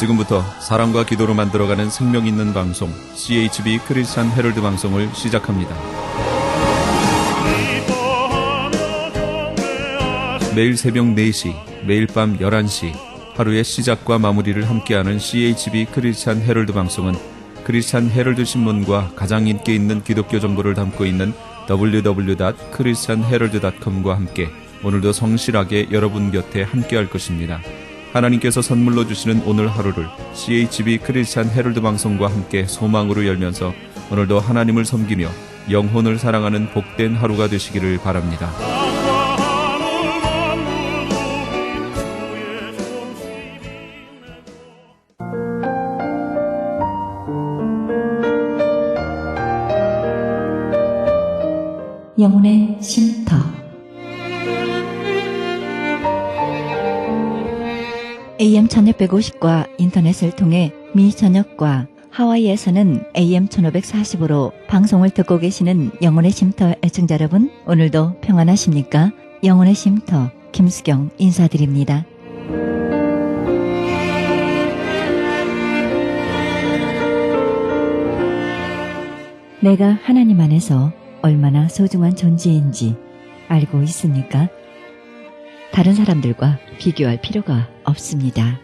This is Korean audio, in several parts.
지금부터 사랑과 기도로 만들어가는 생명 있는 방송 CHB 크리스찬 헤럴드 방송을 시작합니다. 매일 새벽 4시, 매일 밤 11시 하루의 시작과 마무리를 함께하는 CHB 크리스찬 헤럴드 방송은 크리스찬 헤럴드 신문과 가장 인기 있는 기독교 정보를 담고 있는 www.christianherald.com과 함께 오늘도 성실하게 여러분 곁에 함께할 것입니다. 하나님께서 선물로 주시는 오늘 하루를 CHB 크리스찬 헤럴드 방송과 함께 소망으로 열면서 오늘도 하나님을 섬기며 영혼을 사랑하는 복된 하루가 되시기를 바랍니다. 영혼의 쉼터. AM 1650과 인터넷을 통해 미 전역과 하와이에서는 AM 1540으로 방송을 듣고 계시는 영혼의 쉼터 애청자 여러분, 오늘도 평안하십니까? 영혼의 쉼터 김수경 인사드립니다. 내가 하나님 안에서 얼마나 소중한 존재인지 알고 있습니까? 다른 사람들과 비교할 필요가 없습니다.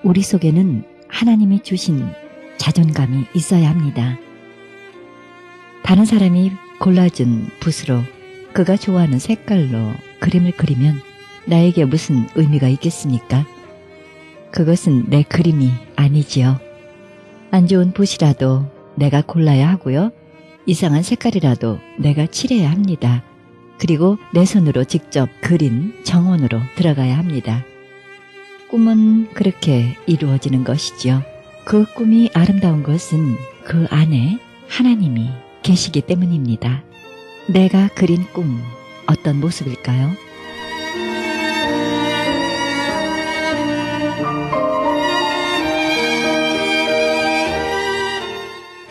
우리 속에는 하나님이 주신 자존감이 있어야 합니다. 다른 사람이 골라준 붓으로 그가 좋아하는 색깔로 그림을 그리면 나에게 무슨 의미가 있겠습니까? 그것은 내 그림이 아니지요. 안 좋은 붓이라도 내가 골라야 하고요. 이상한 색깔이라도 내가 칠해야 합니다. 그리고 내 손으로 직접 그린 정원으로 들어가야 합니다. 꿈은 그렇게 이루어지는 것이지요. 그 꿈이 아름다운 것은 그 안에 하나님이 계시기 때문입니다. 내가 그린 꿈, 어떤 모습일까요?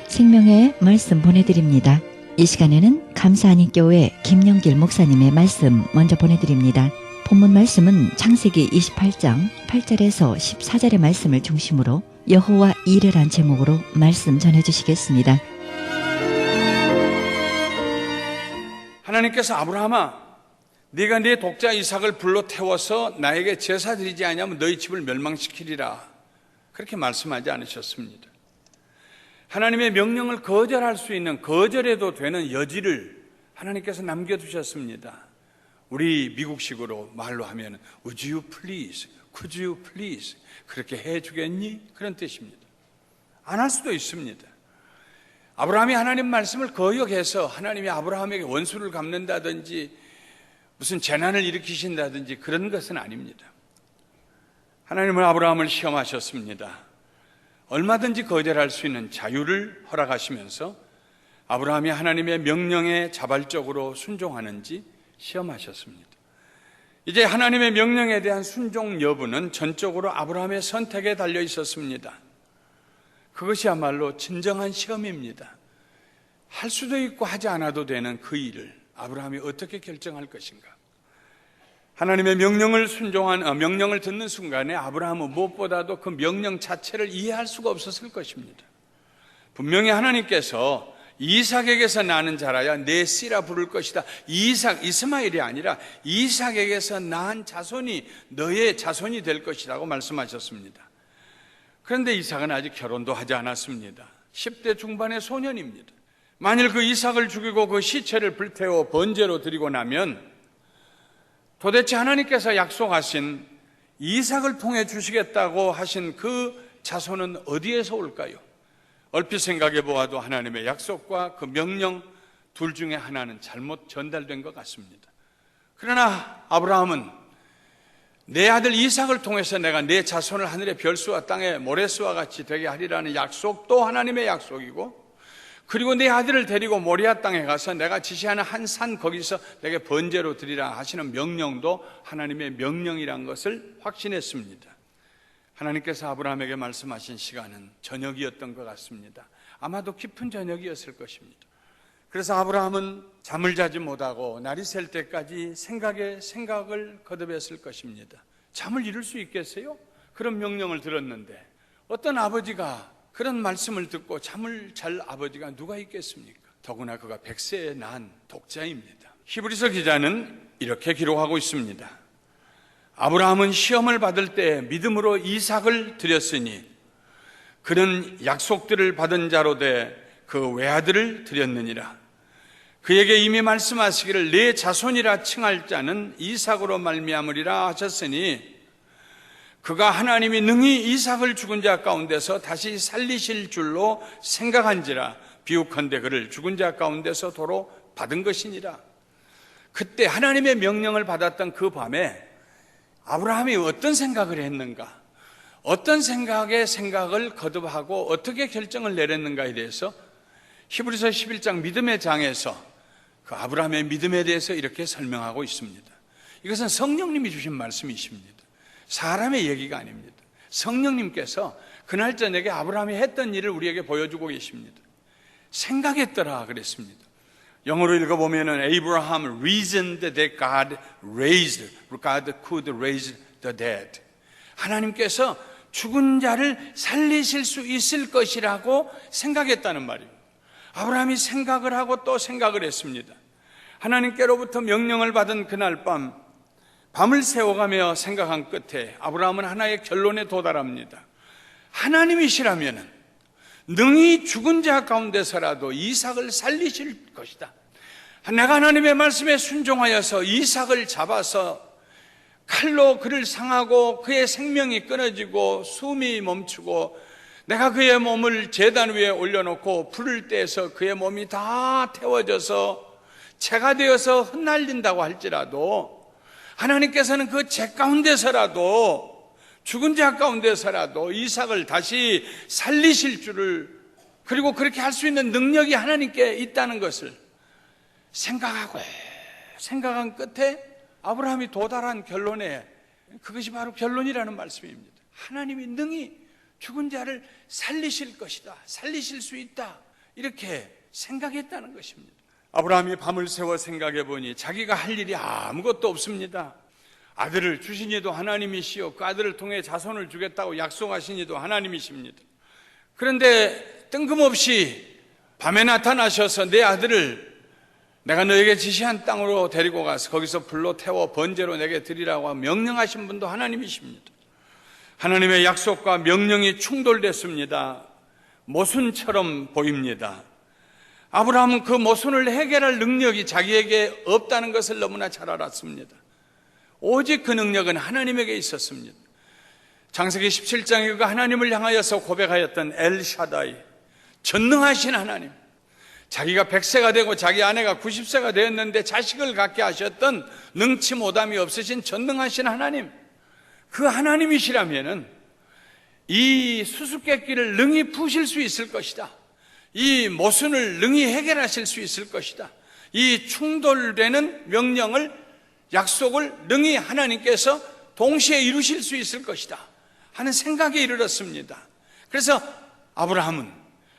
생명의 말씀 보내드립니다. 이 시간에는 감사하니 교회 김영길 목사님의 말씀 먼저 보내드립니다. 본문 말씀은 창세기 28장 8절에서 14절의 말씀을 중심으로 여호와 이레란 제목으로 말씀 전해주시겠습니다. 하나님께서 아브라함아, 네가 네 독자 이삭을 불러 태워서 나에게 제사 드리지 아니하면 너희 집을 멸망시키리라, 그렇게 말씀하지 않으셨습니다. 하나님의 명령을 거절할 수 있는, 거절해도 되는 여지를 하나님께서 남겨두셨습니다. 우리 미국식으로 말로 하면 Would you please? Could you please? 그렇게 해주겠니? 그런 뜻입니다. 안 할 수도 있습니다. 아브라함이 하나님 말씀을 거역해서 하나님이 아브라함에게 원수를 갚는다든지 무슨 재난을 일으키신다든지 그런 것은 아닙니다. 하나님은 아브라함을 시험하셨습니다. 얼마든지 거절할 수 있는 자유를 허락하시면서 아브라함이 하나님의 명령에 자발적으로 순종하는지 시험하셨습니다. 이제 하나님의 명령에 대한 순종 여부는 전적으로 아브라함의 선택에 달려 있었습니다. 그것이야말로 진정한 시험입니다. 할 수도 있고 하지 않아도 되는 그 일을 아브라함이 어떻게 결정할 것인가? 하나님의 명령을 명령을 듣는 순간에 아브라함은 무엇보다도 그 명령 자체를 이해할 수가 없었을 것입니다. 분명히 하나님께서 이삭에게서 나는 자라야 내 씨라 부를 것이다. 이스마엘이 아니라 이삭에게서 낳은 자손이 너의 자손이 될 것이라고 말씀하셨습니다. 그런데 이삭은 아직 결혼도 하지 않았습니다. 10대 중반의 소년입니다. 만일 그 이삭을 죽이고 그 시체를 불태워 번제로 드리고 나면 도대체 하나님께서 약속하신 이삭을 통해 주시겠다고 하신 그 자손은 어디에서 올까요? 얼핏 생각해 보아도 하나님의 약속과 그 명령 둘 중에 하나는 잘못 전달된 것 같습니다. 그러나 아브라함은 내 아들 이삭을 통해서 내가 내 자손을 하늘의 별수와 땅의 모래수와 같이 되게 하리라는 약속도 하나님의 약속이고, 그리고 내 아들을 데리고 모리아 땅에 가서 내가 지시하는 한 산 거기서 내게 번제로 드리라 하시는 명령도 하나님의 명령이란 것을 확신했습니다. 하나님께서 아브라함에게 말씀하신 시간은 저녁이었던 것 같습니다. 아마도 깊은 저녁이었을 것입니다. 그래서 아브라함은 잠을 자지 못하고 날이 셀 때까지 생각에 생각을 거듭했을 것입니다. 잠을 이룰 수 있겠어요? 그런 명령을 들었는데 어떤 아버지가 그런 말씀을 듣고 잠을 잘 아버지가 누가 있겠습니까? 더구나 그가 100세에 난 독자입니다. 히브리서 기자는 이렇게 기록하고 있습니다. 아브라함은 시험을 받을 때 믿음으로 이삭을 드렸으니 그는 약속들을 받은 자로 돼 그 외아들을 드렸느니라. 그에게 이미 말씀하시기를 내 자손이라 칭할 자는 이삭으로 말미암으리라 하셨으니 그가 하나님이 능히 이삭을 죽은 자 가운데서 다시 살리실 줄로 생각한지라 비욱한데 그를 죽은 자 가운데서 도로 받은 것이니라. 그때 하나님의 명령을 받았던 그 밤에 아브라함이 어떤 생각을 했는가, 어떤 생각을 거듭하고 어떻게 결정을 내렸는가에 대해서 히브리서 11장 믿음의 장에서 그 아브라함의 믿음에 대해서 이렇게 설명하고 있습니다. 이것은 성령님이 주신 말씀이십니다. 사람의 얘기가 아닙니다. 성령님께서 그날 저녁에 아브라함이 했던 일을 우리에게 보여주고 계십니다. 생각했더라 그랬습니다. 영어로 읽어보면은 Abraham reasoned that God could raise the dead. 하나님께서 죽은 자를 살리실 수 있을 것이라고 생각했다는 말입니다. 아브라함이 생각을 하고 또 생각을 했습니다. 하나님께로부터 명령을 받은 그날 밤을 새워가며 생각한 끝에 아브라함은 하나의 결론에 도달합니다. 하나님이시라면 능히 죽은 자 가운데서라도 이삭을 살리실 것이다. 내가 하나님의 말씀에 순종하여서 이삭을 잡아서 칼로 그를 상하고 그의 생명이 끊어지고 숨이 멈추고 내가 그의 몸을 제단 위에 올려놓고 불을 떼서 그의 몸이 다 태워져서 재가 되어서 흩날린다고 할지라도 하나님께서는 그 재 가운데서라도 죽은 자 가운데서라도 이삭을 다시 살리실 줄을, 그리고 그렇게 할 수 있는 능력이 하나님께 있다는 것을 생각한 끝에 아브라함이 도달한 결론에, 그것이 바로 결론이라는 말씀입니다. 하나님이 능히 죽은 자를 살리실 것이다, 살리실 수 있다, 이렇게 생각했다는 것입니다. 아브라함이 밤을 새워 생각해 보니 자기가 할 일이 아무것도 없습니다. 아들을 주시니도 하나님이시요 그 아들을 통해 자손을 주겠다고 약속하시니도 하나님이십니다. 그런데 뜬금없이 밤에 나타나셔서 내 아들을 내가 너에게 지시한 땅으로 데리고 가서 거기서 불로 태워 번제로 내게 드리라고 명령하신 분도 하나님이십니다. 하나님의 약속과 명령이 충돌됐습니다. 모순처럼 보입니다. 아브라함은 그 모순을 해결할 능력이 자기에게 없다는 것을 너무나 잘 알았습니다. 오직 그 능력은 하나님에게 있었습니다. 창세기 17장에 그가 하나님을 향하여서 고백하였던 엘샤다이, 전능하신 하나님, 자기가 100세가 되고 자기 아내가 90세가 되었는데 자식을 갖게 하셨던 능치 못함이 없으신 전능하신 하나님, 그 하나님이시라면은 이 수수께끼를 능히 푸실 수 있을 것이다. 이 모순을 능히 해결하실 수 있을 것이다. 이 충돌되는 명령을, 약속을 능히 하나님께서 동시에 이루실 수 있을 것이다 하는 생각에 이르렀습니다. 그래서 아브라함은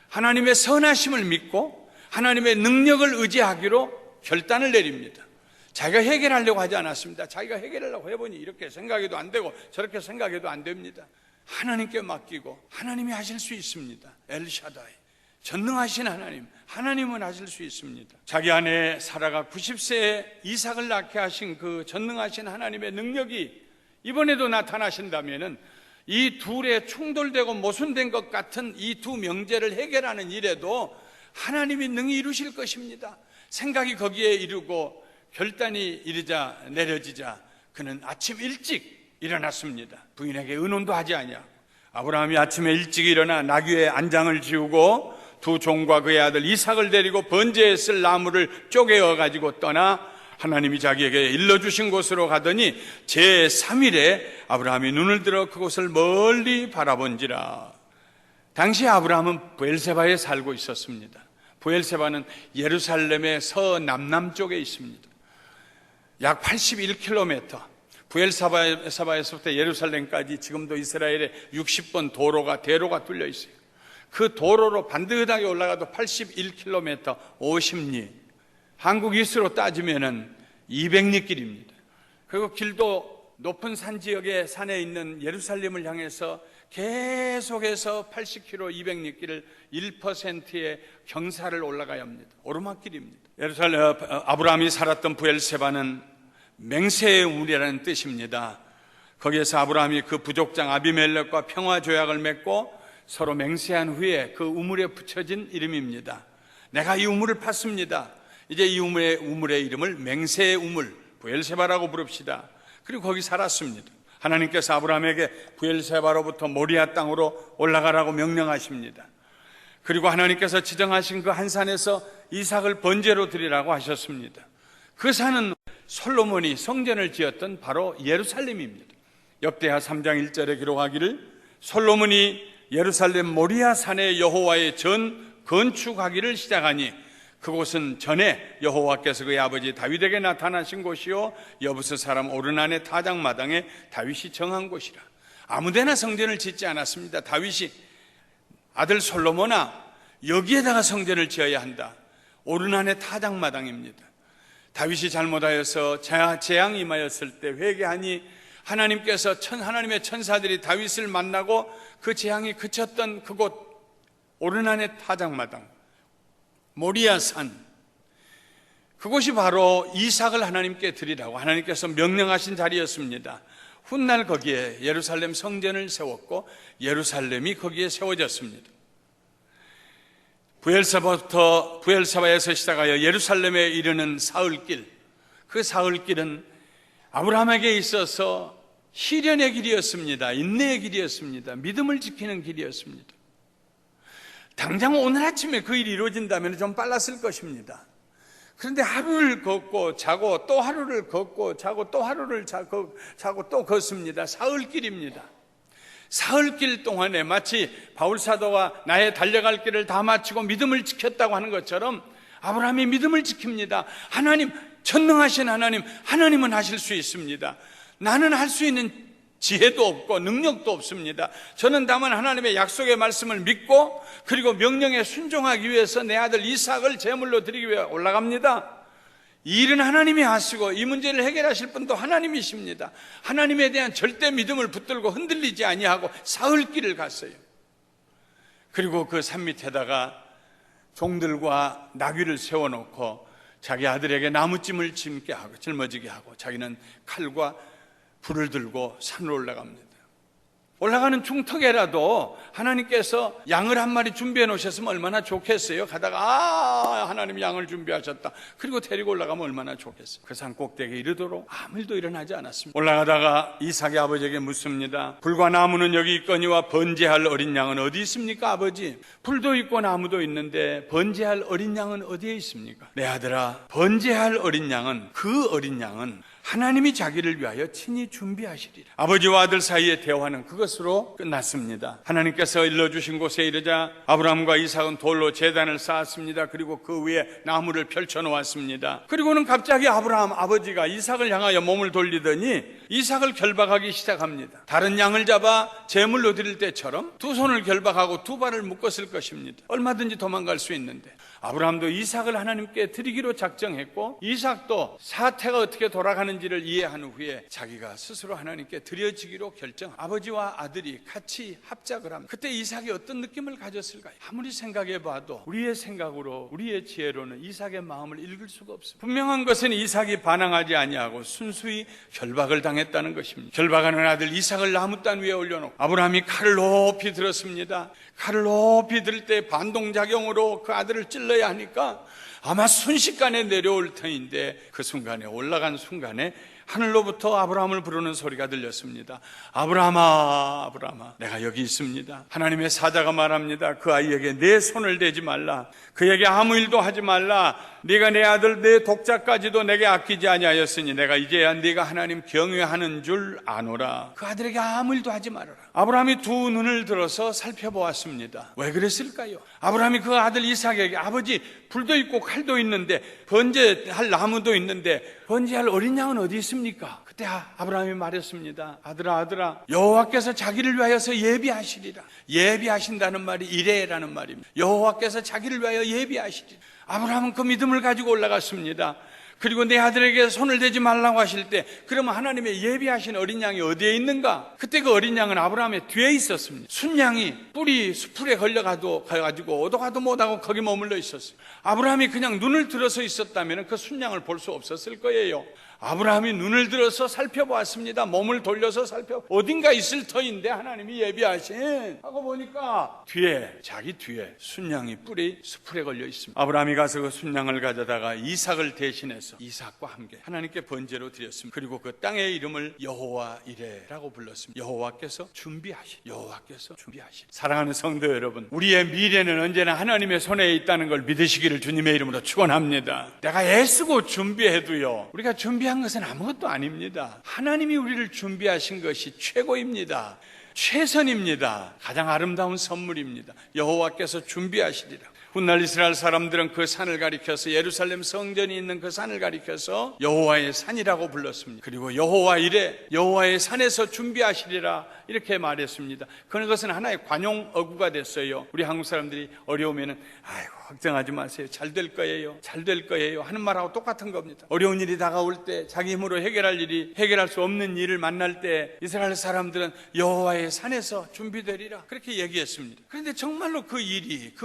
하나님의 선하심을 믿고 하나님의 능력을 의지하기로 결단을 내립니다. 자기가 해결하려고 하지 않았습니다. 자기가 해결하려고 해보니 이렇게 생각해도 안 되고 저렇게 생각해도 안 됩니다. 하나님께 맡기고 하나님이 하실 수 있습니다. 엘샤다이, 전능하신 하나님, 하나님은 하실 수 있습니다. 자기 아내 사라가 90세에 이삭을 낳게 하신 그 전능하신 하나님의 능력이 이번에도 나타나신다면은 이 둘의 충돌되고 모순된 것 같은 이 두 명제를 해결하는 일에도 하나님이 능히 이루실 것입니다. 생각이 거기에 이르고 결단이 내려지자 그는 아침 일찍 일어났습니다. 부인에게 의논도 하지 아니하고 아브라함이 아침에 일찍 일어나 나귀의 안장을 지우고 두 종과 그의 아들 이삭을 데리고 번제에 쓸 나무를 쪼개어 가지고 떠나 하나님이 자기에게 일러주신 곳으로 가더니 제3일에 아브라함이 눈을 들어 그곳을 멀리 바라본지라. 당시 아브라함은 브엘세바에 살고 있었습니다. 브엘세바는 예루살렘의 서남남쪽에 있습니다. 약 81km, 브엘세바에서부터 예루살렘까지 지금도 이스라엘에 60번 대로가 뚫려 있어요. 그 도로로 반듯하게 올라가도 81km, 50리, 한국 이수로 따지면은 200리 길입니다. 그리고 길도 높은 산 지역의 산에 있는 예루살렘을 향해서 계속해서 80km 200리길을 1%의 경사를 올라가야 합니다. 오르막길입니다. 아브라함이 살았던 부엘세바는 맹세의 우물이라는 뜻입니다. 거기에서 아브라함이 그 부족장 아비멜렉과 평화 조약을 맺고 서로 맹세한 후에 그 우물에 붙여진 이름입니다. 내가 이 우물을 팠습니다. 이제 이 우물의 이름을 맹세의 우물, 부엘세바라고 부릅시다. 그리고 거기 살았습니다. 하나님께서 아브라함에게 부엘세바로부터 모리아 땅으로 올라가라고 명령하십니다. 그리고 하나님께서 지정하신 그 한 산에서 이삭을 번제로 드리라고 하셨습니다. 그 산은 솔로몬이 성전을 지었던 바로 예루살렘입니다. 역대하 3장 1절에 기록하기를 솔로몬이 예루살렘 모리아 산에 여호와의 전 건축하기를 시작하니 그곳은 전에 여호와께서 그의 아버지 다윗에게 나타나신 곳이요 여부스 사람 오르난의 타작마당에 다윗이 정한 곳이라. 아무데나 성전을 짓지 않았습니다. 다윗이 아들 솔로몬아 여기에다가 성전을 지어야 한다. 오르난의 타작마당입니다. 다윗이 잘못하여서 재앙이 임하였을 때 회개하니 하나님께서 하나님의 천사들이 다윗을 만나고 그 재앙이 그쳤던 그곳 오르난의 타작마당 모리아산, 그곳이 바로 이삭을 하나님께 드리라고 하나님께서 명령하신 자리였습니다. 훗날 거기에 예루살렘 성전을 세웠고 예루살렘이 거기에 세워졌습니다. 부엘세바에서 시작하여 예루살렘에 이르는 사흘길, 그 사흘길은 아브라함에게 있어서 시련의 길이었습니다. 인내의 길이었습니다. 믿음을 지키는 길이었습니다. 당장 오늘 아침에 그 일이 이루어진다면 좀 빨랐을 것입니다. 그런데 하루를 걷고 자고 또 하루를 걷고 자고 또 하루를 자고 또 걷습니다. 사흘길입니다. 사흘길 동안에 마치 바울 사도가 나의 달려갈 길을 다 마치고 믿음을 지켰다고 하는 것처럼 아브라함이 믿음을 지킵니다. 하나님, 전능하신 하나님은 하실 수 있습니다. 나는 할 수 있는 지혜도 없고 능력도 없습니다. 저는 다만 하나님의 약속의 말씀을 믿고 그리고 명령에 순종하기 위해서 내 아들 이삭을 제물로 드리기 위해 올라갑니다. 이 일은 하나님이 하시고 이 문제를 해결하실 분도 하나님이십니다. 하나님에 대한 절대 믿음을 붙들고 흔들리지 아니하고 사흘길을 갔어요. 그리고 그 산 밑에다가 종들과 나귀를 세워놓고 자기 아들에게 나무찜을 짊어지게 하고 자기는 칼과 불을 들고 산으로 올라갑니다. 올라가는 중턱에라도 하나님께서 양을 한 마리 준비해 놓으셨으면 얼마나 좋겠어요. 가다가 하나님 양을 준비하셨다. 그리고 데리고 올라가면 얼마나 좋겠어요. 그 산 꼭대기에 이르도록 아무 일도 일어나지 않았습니다. 올라가다가 이삭의 아버지에게 묻습니다. 불과 나무는 여기 있거니와 번제할 어린 양은 어디 있습니까 아버지? 불도 있고 나무도 있는데 번제할 어린 양은 어디에 있습니까? 내 아들아, 번제할 어린 양은 그 어린 양은 하나님이 자기를 위하여 친히 준비하시리라. 아버지와 아들 사이의 대화는 그것으로 끝났습니다. 하나님께서 일러주신 곳에 이르자 아브라함과 이삭은 돌로 제단을 쌓았습니다. 그리고 그 위에 나무를 펼쳐놓았습니다. 그리고는 갑자기 아브라함 아버지가 이삭을 향하여 몸을 돌리더니 이삭을 결박하기 시작합니다. 다른 양을 잡아 제물로 드릴 때처럼 두 손을 결박하고 두 발을 묶었을 것입니다. 얼마든지 도망갈 수 있는데 아브라함도 이삭을 하나님께 드리기로 작정했고 이삭도 사태가 어떻게 돌아가는지를 이해한 후에 자기가 스스로 하나님께 드려지기로 결정. 아버지와 아들이 같이 합작을 합니다. 그때 이삭이 어떤 느낌을 가졌을까요? 아무리 생각해봐도 우리의 생각으로 우리의 지혜로는 이삭의 마음을 읽을 수가 없습니다. 분명한 것은 이삭이 반항하지 아니하고 순수히 결박을 당했다는 것입니다. 결박하는 아들 이삭을 나무단 위에 올려놓고 아브라함이 칼을 높이 들었습니다. 칼을 높이 들 때 반동작용으로 그 아들을 찔러야 하니까 아마 순식간에 내려올 터인데 그 순간에 올라간 순간에 하늘로부터 아브라함을 부르는 소리가 들렸습니다. 아브라함아, 아브라함아, 내가 여기 있습니다. 하나님의 사자가 말합니다. 그 아이에게 내 손을 대지 말라. 그에게 아무 일도 하지 말라. 네가 내 아들 내 독자까지도 내게 아끼지 아니하였으니 내가 이제야 네가 하나님 경외하는 줄 아노라. 그 아들에게 아무 일도 하지 말아라. 아브라함이 두 눈을 들어서 살펴보았습니다. 왜 그랬을까요? 아브라함이 그 아들 이삭에게 아버지, 불도 있고 칼도 있는데 번제할 나무도 있는데 번제할 어린 양은 어디 있습니까? 그때 아브라함이 말했습니다. 아들아, 여호와께서 자기를 위하여서 예비하시리라. 예비하신다는 말이 이레라는 말입니다. 여호와께서 자기를 위하여 예비하시리라. 아브라함은 그 믿음을 가지고 올라갔습니다. 그리고 내 아들에게 손을 대지 말라고 하실 때 그러면 하나님의 예비하신 어린 양이 어디에 있는가? 그때 그 어린 양은 아브라함의 뒤에 있었습니다. 순양이 뿔이 수풀에 걸려가지고 오도 가도 못하고 거기 머물러 있었어요. 아브라함이 그냥 눈을 들어서 있었다면 그 순양을 볼 수 없었을 거예요. 아브라함이 눈을 들어서 살펴보았습니다. 몸을 돌려서 어딘가 있을 터인데 하나님이 예비하신 하고 보니까 자기 뒤에 순양이 뿔이 수풀에 걸려 있습니다. 아브라함이 가서 그 순양을 가져다가 이삭을 대신해서 이삭과 함께 하나님께 번제로 드렸습니다. 그리고 그 땅의 이름을 여호와 이레라고 불렀습니다. 여호와께서 준비하신. 사랑하는 성도 여러분, 우리의 미래는 언제나 하나님의 손에 있다는 걸 믿으시기를 주님의 이름으로 축원합니다. 내가 애쓰고 준비해도요, 우리가 준비한 것은 아무것도 아닙니다. 하나님이 우리를 준비하신 것이 최고입니다. 최선입니다. 가장 아름다운 선물입니다. 여호와께서 준비하시리라. 훗날 이스라엘 사람들은 그 산을 가리켜서 예루살렘 성전이 있는 그 산을 가리켜서 여호와의 산이라고 불렀습니다. 그리고 여호와 이레, 여호와의 산에서 준비하시리라 이렇게 말했습니다. 그것은 하나의 관용 어구가 됐어요. 우리 한국 사람들이 어려우면은 아이고 걱정하지 마세요. 잘 될 거예요 하는 말하고 똑같은 겁니다. 어려운 일이 다가올 때, 자기 힘으로 해결할 수 없는 일을 만날 때 이스라엘 사람들은 여호와의 산에서 준비되리라 그렇게 얘기했습니다. 그런데 정말로 그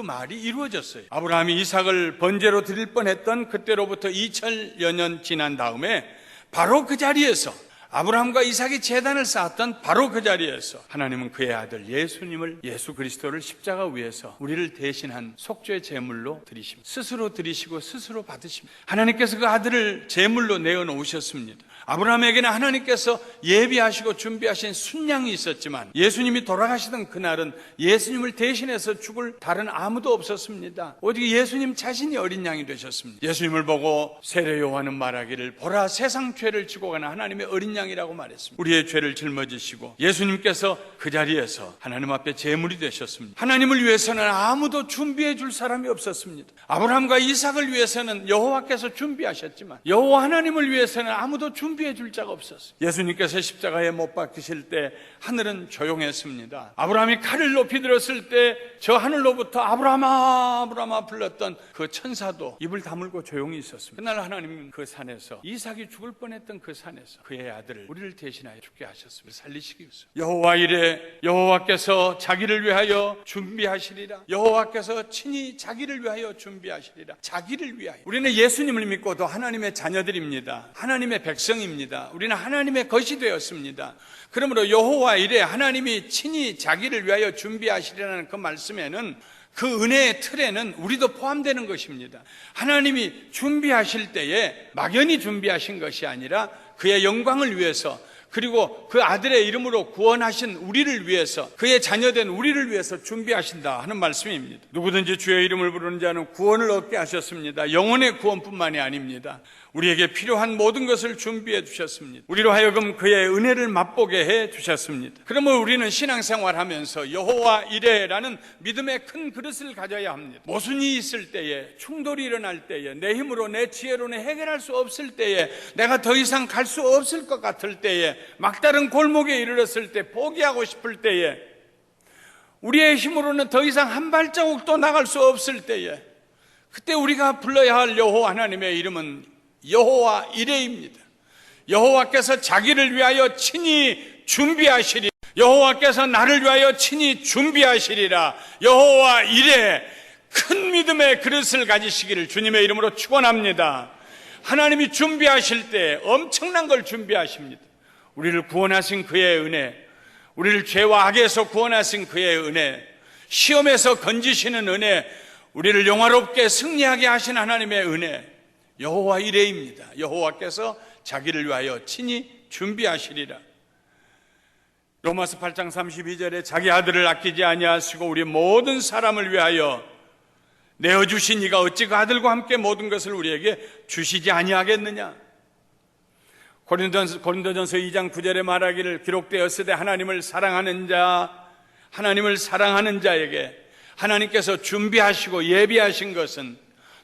말이 이루어졌어요. 아브라함이 이삭을 번제로 드릴 뻔했던 그때로부터 2000여 년 지난 다음에 바로 그 자리에서 아브라함과 이삭이 제단을 쌓았던 바로 그 자리에서 하나님은 그의 아들 예수 그리스도를 십자가 위에서 우리를 대신한 속죄 제물로 드리십니다. 스스로 드리시고 스스로 받으십니다. 하나님께서 그 아들을 제물로 내어놓으셨습니다. 아브라함에게는 하나님께서 예비하시고 준비하신 순양이 있었지만 예수님이 돌아가시던 그날은 예수님을 대신해서 죽을 다른 아무도 없었습니다. 오직 예수님 자신이 어린 양이 되셨습니다. 예수님을 보고 세례 요한은 말하기를 보라 세상 죄를 지고 가는 하나님의 어린 양이라고 말했습니다. 우리의 죄를 짊어지시고 예수님께서 그 자리에서 하나님 앞에 제물이 되셨습니다. 하나님을 위해서는 아무도 준비해 줄 사람이 없었습니다. 아브라함과 이삭을 위해서는 여호와께서 준비하셨지만 여호와 하나님을 위해서는 아무도 준비해 줄 자가 없었어요. 예수님께서 십자가에 못 박히실 때 하늘은 조용했습니다. 아브라함이 칼을 높이 들었을 때 저 하늘로부터 아브라함아 아브라함아 불렀던 그 천사도 입을 다물고 조용히 있었습니다. 그날 하나님은 그 산에서 이삭이 죽을 뻔했던 그 산에서 그의 아들을 우리를 대신하여 죽게 하셨습니다. 살리시기 위해서. 여호와 이레, 여호와께서 자기를 위하여 준비하시리라. 여호와께서 친히 자기를 위하여 준비하시리라. 자기를 위하여. 우리는 예수님을 믿고도 하나님의 자녀들입니다. 하나님의 백성입니다. 우리는 하나님의 것이 되었습니다. 그러므로 여호와 이레, 하나님이 친히 자기를 위하여 준비하시리라는 그 말씀에는 그 은혜의 틀에는 우리도 포함되는 것입니다. 하나님이 준비하실 때에 막연히 준비하신 것이 아니라 그의 영광을 위해서, 그리고 그 아들의 이름으로 구원하신 우리를 위해서, 그의 자녀된 우리를 위해서 준비하신다 하는 말씀입니다. 누구든지 주의 이름을 부르는 자는 구원을 얻게 하셨습니다. 영혼의 구원뿐만이 아닙니다. 우리에게 필요한 모든 것을 준비해 주셨습니다. 우리로 하여금 그의 은혜를 맛보게 해 주셨습니다. 그러면 우리는 신앙생활하면서 여호와 이레라는 믿음의 큰 그릇을 가져야 합니다. 모순이 있을 때에, 충돌이 일어날 때에, 내 힘으로 내 지혜로는 해결할 수 없을 때에, 내가 더 이상 갈 수 없을 것 같을 때에, 막다른 골목에 이르렀을 때, 포기하고 싶을 때에, 우리의 힘으로는 더 이상 한 발자국도 나갈 수 없을 때에, 그때 우리가 불러야 할 여호와 하나님의 이름은 여호와 이레입니다. 여호와께서 자기를 위하여 친히 준비하시리라. 여호와께서 나를 위하여 친히 준비하시리라. 여호와 이레, 큰 믿음의 그릇을 가지시기를 주님의 이름으로 축원합니다. 하나님이 준비하실 때 엄청난 걸 준비하십니다. 우리를 구원하신 그의 은혜, 우리를 죄와 악에서 구원하신 그의 은혜, 시험에서 건지시는 은혜, 우리를 영화롭게 승리하게 하신 하나님의 은혜, 여호와 이레입니다. 여호와께서 자기를 위하여 친히 준비하시리라. 로마서 8장 32절에 자기 아들을 아끼지 아니하시고 우리 모든 사람을 위하여 내어주신 이가 어찌 그 아들과 함께 모든 것을 우리에게 주시지 아니하겠느냐. 고린도전서 2장 9절에 말하기를 기록되었으되 하나님을 사랑하는 자에게 하나님께서 준비하시고 예비하신 것은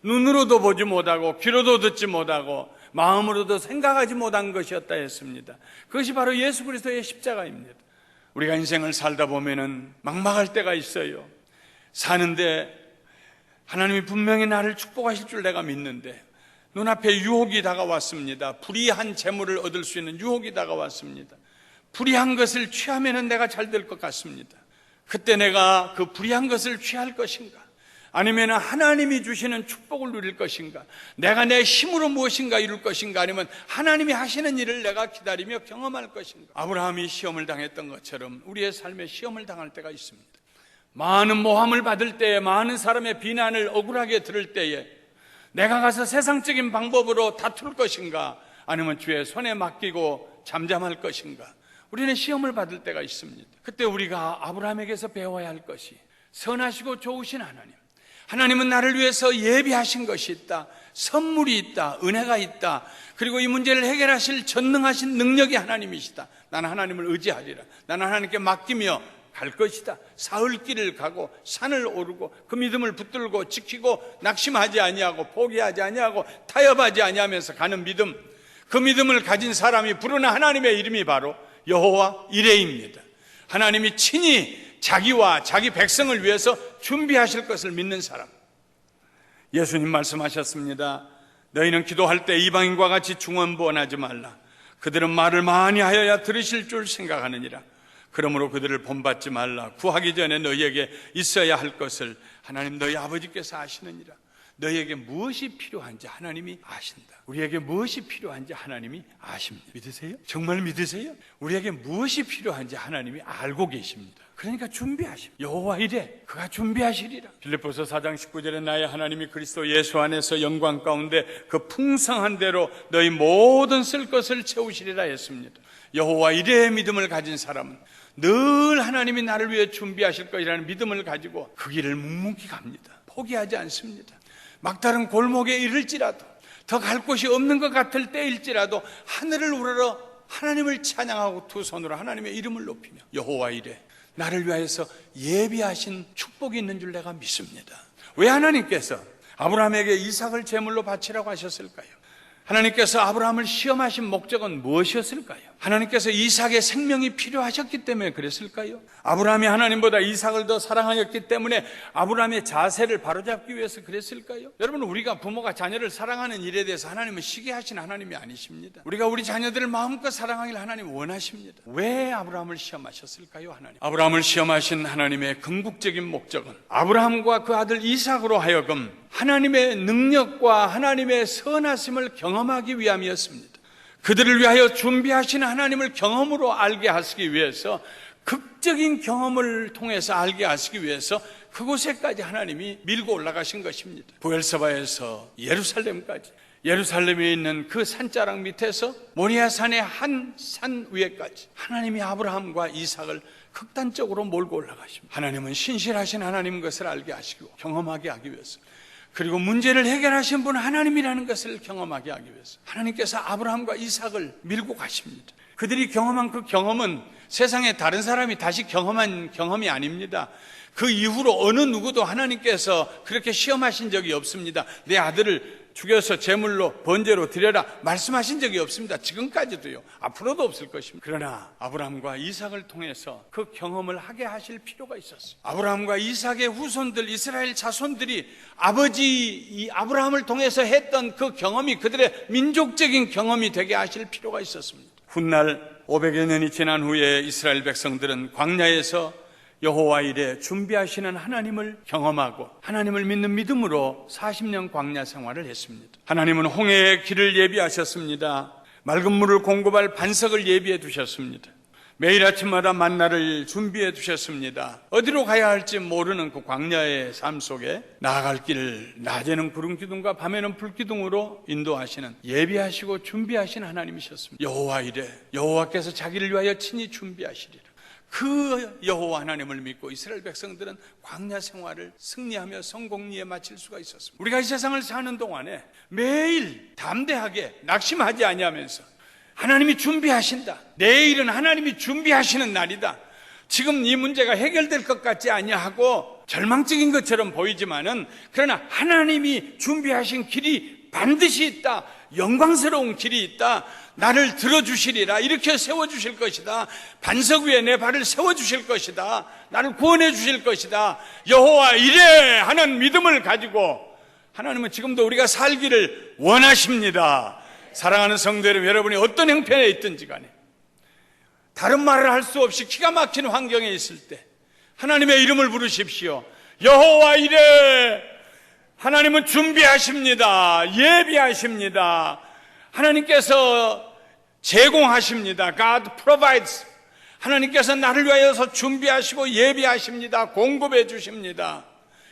눈으로도 보지 못하고 귀로도 듣지 못하고 마음으로도 생각하지 못한 것이었다 했습니다. 그것이 바로 예수 그리스도의 십자가입니다. 우리가 인생을 살다 보면은 막막할 때가 있어요. 사는데 하나님이 분명히 나를 축복하실 줄 내가 믿는데 눈앞에 유혹이 다가왔습니다. 불의한 재물을 얻을 수 있는 유혹이 다가왔습니다. 불의한 것을 취하면 내가 잘 될 것 같습니다. 그때 내가 그 불의한 것을 취할 것인가? 아니면 하나님이 주시는 축복을 누릴 것인가? 내가 내 힘으로 무엇인가 이룰 것인가? 아니면 하나님이 하시는 일을 내가 기다리며 경험할 것인가? 아브라함이 시험을 당했던 것처럼 우리의 삶에 시험을 당할 때가 있습니다. 많은 모함을 받을 때에, 많은 사람의 비난을 억울하게 들을 때에 내가 가서 세상적인 방법으로 다툴 것인가? 아니면 주의 손에 맡기고 잠잠할 것인가? 우리는 시험을 받을 때가 있습니다. 그때 우리가 아브라함에게서 배워야 할 것이 선하시고 좋으신 하나님, 하나님은 나를 위해서 예비하신 것이 있다, 선물이 있다, 은혜가 있다, 그리고 이 문제를 해결하실 전능하신 능력이 하나님이시다. 나는 하나님을 의지하리라. 나는 하나님께 맡기며 갈 것이다. 사흘길을 가고 산을 오르고 그 믿음을 붙들고 지키고 낙심하지 아니하고 포기하지 아니하고 타협하지 아니하면서 가는 믿음, 그 믿음을 가진 사람이 부르는 하나님의 이름이 바로 여호와 이레입니다. 하나님이 친히 자기와 자기 백성을 위해서 준비하실 것을 믿는 사람. 예수님 말씀하셨습니다. 너희는 기도할 때 이방인과 같이 중언부언하지 말라. 그들은 말을 많이 하여야 들으실 줄 생각하느니라. 그러므로 그들을 본받지 말라. 구하기 전에 너희에게 있어야 할 것을 하나님 너희 아버지께서 아시느니라. 너희에게 무엇이 필요한지 하나님이 아신다. 우리에게 무엇이 필요한지 하나님이 아십니다. 믿으세요? 정말 믿으세요? 우리에게 무엇이 필요한지 하나님이 알고 계십니다. 그러니까 준비하십니다. 여호와 이래 그가 준비하시리라. 빌립보서 4장 19절에 나의 하나님이 그리스도 예수 안에서 영광 가운데 그 풍성한 대로 너희 모든 쓸 것을 채우시리라 했습니다. 여호와 이래의 믿음을 가진 사람은 늘 하나님이 나를 위해 준비하실 것이라는 믿음을 가지고 그 길을 묵묵히 갑니다. 포기하지 않습니다. 막다른 골목에 이를지라도, 더 갈 곳이 없는 것 같을 때일지라도 하늘을 우러러 하나님을 찬양하고 두 손으로 하나님의 이름을 높이며 여호와 이래 나를 위하여서 예비하신 축복이 있는 줄 내가 믿습니다. 왜 하나님께서 아브라함에게 이삭을 제물로 바치라고 하셨을까요? 하나님께서 아브라함을 시험하신 목적은 무엇이었을까요? 하나님께서 이삭의 생명이 필요하셨기 때문에 그랬을까요? 아브라함이 하나님보다 이삭을 더 사랑하였기 때문에 아브라함의 자세를 바로잡기 위해서 그랬을까요? 여러분, 우리가 부모가 자녀를 사랑하는 일에 대해서 하나님은 시기하신 하나님이 아니십니다. 우리가 우리 자녀들을 마음껏 사랑하길 하나님 원하십니다. 왜 아브라함을 시험하셨을까요? 하나님, 아브라함을 시험하신 하나님의 궁극적인 목적은 아브라함과 그 아들 이삭으로 하여금 하나님의 능력과 하나님의 선하심을 경험하기 위함이었습니다. 그들을 위하여 준비하신 하나님을 경험으로 알게 하시기 위해서, 극적인 경험을 통해서 알게 하시기 위해서 그곳에까지 하나님이 밀고 올라가신 것입니다. 부엘세바에서 예루살렘까지, 예루살렘에 있는 그 산자락 밑에서 모리아산의 한 산 위에까지 하나님이 아브라함과 이삭을 극단적으로 몰고 올라가십니다. 하나님은 신실하신 하나님인 것을 알게 하시고 경험하게 하기 위해서, 그리고 문제를 해결하신 분은 하나님이라는 것을 경험하게 하기 위해서 하나님께서 아브라함과 이삭을 밀고 가십니다. 그들이 경험한 그 경험은 세상에 다른 사람이 다시 경험한 경험이 아닙니다. 그 이후로 어느 누구도 하나님께서 그렇게 시험하신 적이 없습니다. 내 아들을 죽여서 제물로 번제로 드려라 말씀하신 적이 없습니다. 지금까지도요. 앞으로도 없을 것입니다. 그러나 아브라함과 이삭을 통해서 그 경험을 하게 하실 필요가 있었어요. 아브라함과 이삭의 후손들, 이스라엘 자손들이 아버지 이 아브라함을 통해서 했던 그 경험이 그들의 민족적인 경험이 되게 하실 필요가 있었습니다. 훗날 500여 년이 지난 후에 이스라엘 백성들은 광야에서 여호와 이래 준비하시는 하나님을 경험하고 하나님을 믿는 믿음으로 40년 광야 생활을 했습니다. 하나님은 홍해의 길을 예비하셨습니다. 맑은 물을 공급할 반석을 예비해 두셨습니다. 매일 아침마다 만나를 준비해 두셨습니다. 어디로 가야 할지 모르는 그 광야의 삶 속에 나아갈 길을 낮에는 구름 기둥과 밤에는 불 기둥으로 인도하시는, 예비하시고 준비하신 하나님이셨습니다. 여호와 이래, 여호와께서 자기를 위하여 친히 준비하시리라. 그 여호와 하나님을 믿고 이스라엘 백성들은 광야 생활을 승리하며 성공리에 마칠 수가 있었습니다. 우리가 이 세상을 사는 동안에 매일 담대하게 낙심하지 아니하면서 하나님이 준비하신다, 내일은 하나님이 준비하시는 날이다, 지금 이 문제가 해결될 것 같지 아니하고 절망적인 것처럼 보이지만은 그러나 하나님이 준비하신 길이 반드시 있다, 영광스러운 길이 있다, 나를 들어주시리라, 이렇게 세워주실 것이다, 반석 위에 내 발을 세워주실 것이다, 나를 구원해 주실 것이다, 여호와 이래 하는 믿음을 가지고 하나님은 지금도 우리가 살기를 원하십니다. 사랑하는 성도 여러분이 어떤 형편에 있든지 간에 다른 말을 할 수 없이 기가 막힌 환경에 있을 때 하나님의 이름을 부르십시오. 여호와 이레. 하나님은 준비하십니다. 예비하십니다. 하나님께서 제공하십니다. God provides. 하나님께서 나를 위하여서 준비하시고 예비하십니다. 공급해 주십니다.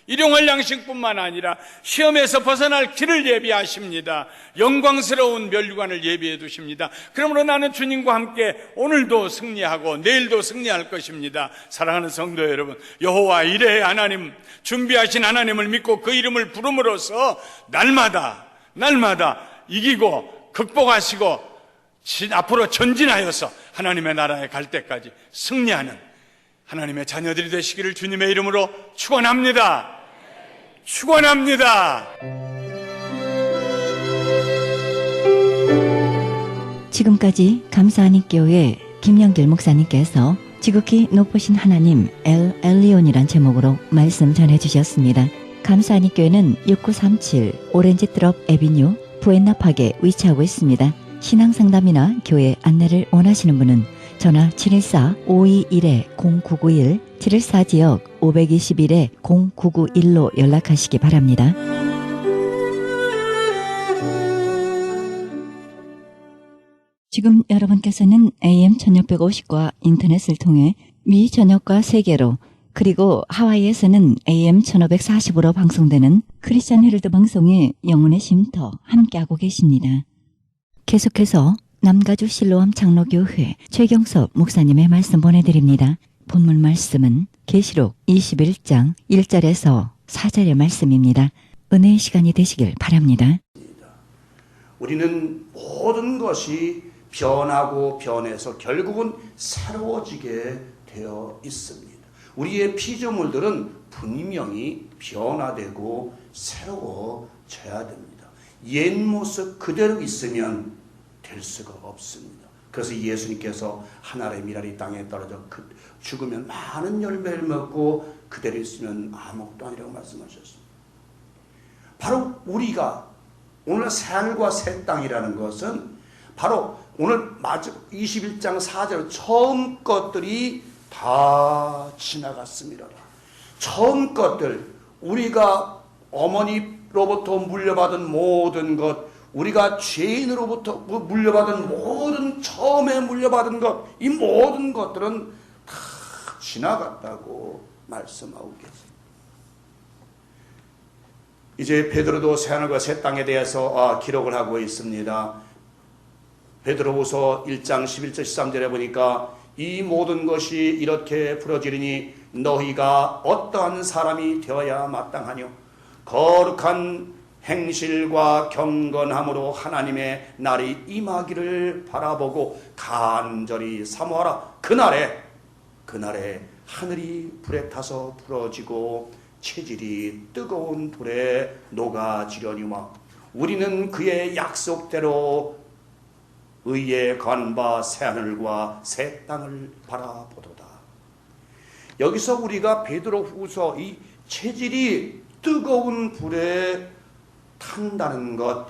일용할 양식뿐만 아니라 시험에서 벗어날 길을 예비하십니다. 영광스러운 멸류관을 예비해 두십니다. 그러므로 나는 주님과 함께 오늘도 승리하고 내일도 승리할 것입니다. 사랑하는 성도 여러분, 여호와 이레 하나님, 준비하신 하나님을 믿고 그 이름을 부름으로써 날마다 이기고 극복하시고 앞으로 전진하여서 하나님의 나라에 갈 때까지 승리하는 하나님의 자녀들이 되시기를 주님의 이름으로 축원합니다. 축원합니다. 지금까지 감사하니 교회 김영길 목사님께서 지극히 높으신 하나님 엘 엘리온이란 제목으로 말씀 전해주셨습니다. 감사하니 교회는 6937 오렌지 트럽 에비뉴 부엔나팍에 위치하고 있습니다. 신앙상담이나 교회 안내를 원하시는 분은 전화 714-521-0991, 714지역 521-0991로 연락하시기 바랍니다. 지금 여러분께서는 AM 1650과 인터넷을 통해 미 전역과 세계로 그리고 하와이에서는 AM 1540으로 방송되는 크리스찬 헤럴드 방송의 영혼의 쉼터 함께하고 계십니다. 계속해서 남가주 실로암 장로교회 최경섭 목사님의 말씀 보내드립니다. 본문 말씀은 계시록 21장 1절에서 4절의 말씀입니다. 은혜의 시간이 되시길 바랍니다. 우리는 모든 것이 변하고 변해서 결국은 새로워지게 되어 있습니다. 우리의 피조물들은 분명히 변화되고 새로워져야 됩니다. 옛 모습 그대로 있으면 될 수가 없습니다. 그래서 예수님께서 하늘의 미랄이 땅에 떨어져 죽으면 많은 열매를 먹고 그대로 있으면 아무것도 아니라고 말씀하셨습니다. 바로 우리가 오늘 새하늘과 새 땅이라는 것은 바로 오늘 21장 4절 처음 것들이 다 지나갔습니다. 처음 것들, 우리가 어머니로부터 물려받은 모든 것, 우리가 죄인으로부터 물려받은 모든 처음에 물려받은 것, 이 모든 것들은 다 지나갔다고 말씀하고 계십니다. 이제 베드로도 새하늘과 새 땅에 대해서 기록을 하고 있습니다. 베드로후서 1장 11절 13절에 보니까 이 모든 것이 이렇게 풀어지리니 너희가 어떠한 사람이 되어야 마땅하뇨. 거룩한 행실과 경건함으로 하나님의 날이 임하기를 바라보고 간절히 사모하라. 그날에 하늘이 불에 타서 부러지고 체질이 뜨거운 불에 녹아지려니와 우리는 그의 약속대로 의에 관한 바 새하늘과 새 땅을 바라보도다. 여기서 우리가 베드로후서 이 체질이 뜨거운 불에 탄다는 것,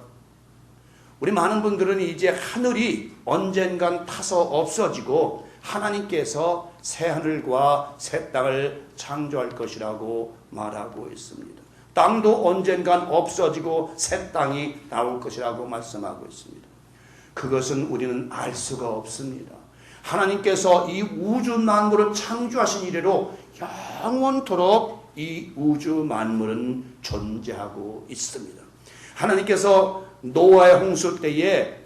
우리 많은 분들은 이제 하늘이 언젠간 타서 없어지고 하나님께서 새하늘과 새 땅을 창조할 것이라고 말하고 있습니다. 땅도 언젠간 없어지고 새 땅이 나올 것이라고 말씀하고 있습니다. 그것은 우리는 알 수가 없습니다. 하나님께서 이 우주 만물을 창조하신 이래로 영원토록 이 우주 만물은 존재하고 있습니다. 하나님께서 노아의 홍수 때에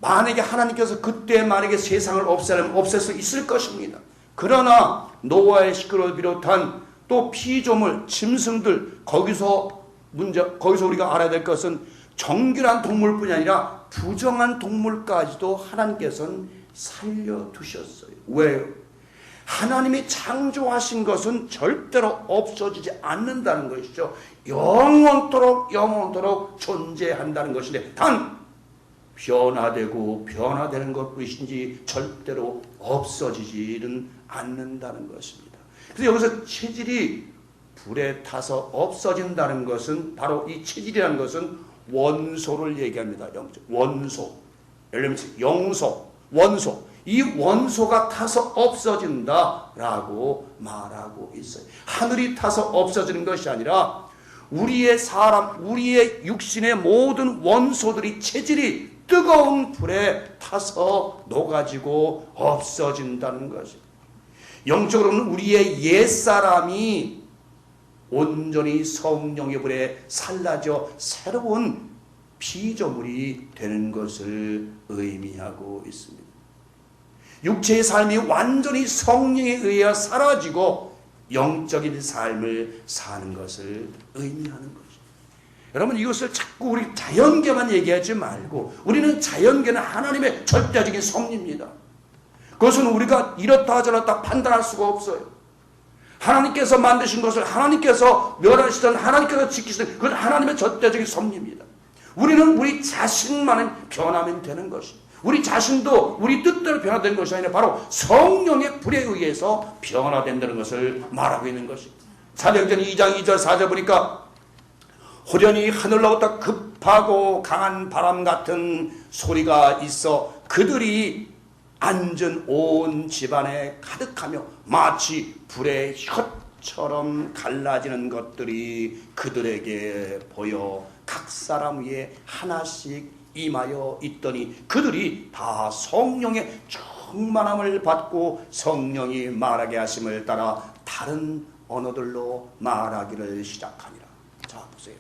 만약에 하나님께서 그때 만약에 세상을 없애려면 없앨 수 있을 것입니다. 그러나 노아의 식구를 비롯한 또 피조물, 짐승들, 거기서 우리가 알아야 될 것은 정결한 동물뿐이 아니라 부정한 동물까지도 하나님께서는 살려두셨어요. 왜요? 하나님이 창조하신 것은 절대로 없어지지 않는다는 것이죠. 영원토록 존재한다는 것인데 단 변화되는 것뿐이지 절대로 없어지지는 않는다는 것입니다. 그래서 여기서 체질이 불에 타서 없어진다는 것은 바로 이 체질이라는 것은 원소를 얘기합니다. 원소. 예를 들면 영소, 원소. 이 원소가 타서 없어진다라고 말하고 있어요. 하늘이 타서 없어지는 것이 아니라 우리의 육신의 모든 원소들이 체질이 뜨거운 불에 타서 녹아지고 없어진다는 것이. 영적으로는 우리의 옛사람이 온전히 성령의 불에 살라져 새로운 피조물이 되는 것을 의미하고 있습니다. 육체의 삶이 완전히 성령에 의해 사라지고 영적인 삶을 사는 것을 의미하는 것입니다. 여러분, 이것을 자꾸 우리 자연계만 얘기하지 말고, 우리는 자연계는 하나님의 절대적인 섭리입니다. 그것은 우리가 이렇다 저렇다 판단할 수가 없어요. 하나님께서 만드신 것을 하나님께서 멸하시든 하나님께서 지키시든 그건 하나님의 절대적인 섭리입니다. 우리는 우리 자신만은 변하면 되는 것입니다. 우리 자신도 우리 뜻대로 변화된 것이 아니라 바로 성령의 불에 의해서 변화된다는 것을 말하고 있는 것입니다. 사도행전 2장 2절 4절 보니까 호련히 하늘로부터 급하고 강한 바람 같은 소리가 있어 그들이 앉은 온 집안에 가득하며 마치 불의 혀처럼 갈라지는 것들이 그들에게 보여 각 사람 위에 하나씩 임하여 있더니 그들이 다 성령의 충만함을 받고 성령이 말하게 하심을 따라 다른 언어들로 말하기를 시작하니라. 자, 보세요.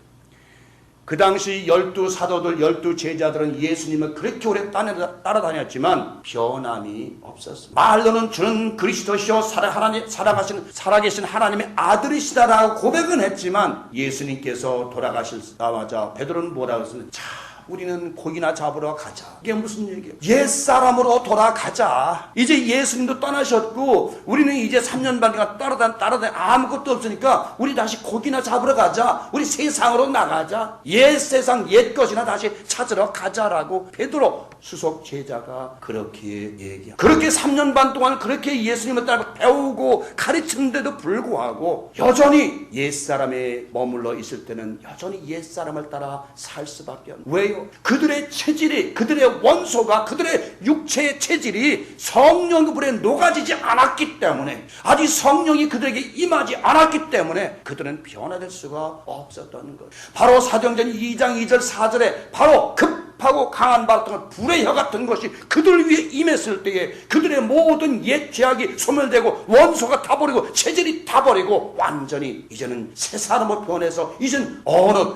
그 당시 12 사도들, 12 제자들은 예수님을 그렇게 오래 따라다녔지만 변함이 없었습니다. 말로는 주는 그리스도시요 살아계신 하나님의 아들이시다라고 고백은 했지만 예수님께서 돌아가시자마자 베드로는 뭐라고 했습니까? 자, 우리는 고기나 잡으러 가자. 이게 무슨 얘기예요? 옛사람으로 돌아가자. 이제 예수님도 떠나셨고 우리는 이제 3년 반간 따라다니 아무것도 없으니까 우리 다시 고기나 잡으러 가자. 우리 세상으로 나가자. 옛 세상 옛 것이나 다시 찾으러 가자라고 베드로 수석 제자가 그렇게 얘기합니다. 그렇게 3년 반 동안 그렇게 예수님을 따라 배우고 가르치는데도 불구하고 여전히 옛사람에 머물러 있을 때는 여전히 옛사람을 따라 살 수밖에 없는. 왜요? 그들의 체질이, 그들의 원소가, 그들의 육체의 체질이 성령의 불에 녹아지지 않았기 때문에, 아직 성령이 그들에게 임하지 않았기 때문에 그들은 변화될 수가 없었던 것. 바로 사도행전 2장 2절 4절에 바로 급하고 강한 바람, 불의 혀 같은 것이 그들 위에 임했을 때에 그들의 모든 옛 죄악이 소멸되고 원소가 타버리고 체질이 타버리고 완전히 이제는 새 사람으로 변해서 이제는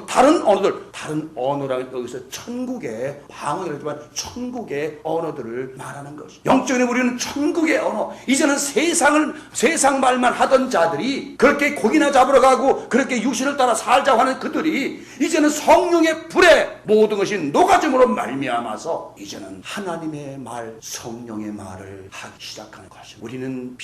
다른 언어라는 여기서 천국의 방언이라지만 천국의 언어들을 말하는 것이. 영적인 우리는 천국의 언어. 이제는 세상 말만 하던 자들이 그렇게 고기나 잡으러 가고 그렇게 육신을 따라 살자고 하는 그들이 이제는 성령의 불에 모든 것이 녹아짐으로 말미암아서 이제는 하나님의 말, 성령의 말을 하기 시작하는 것입니다. 우리는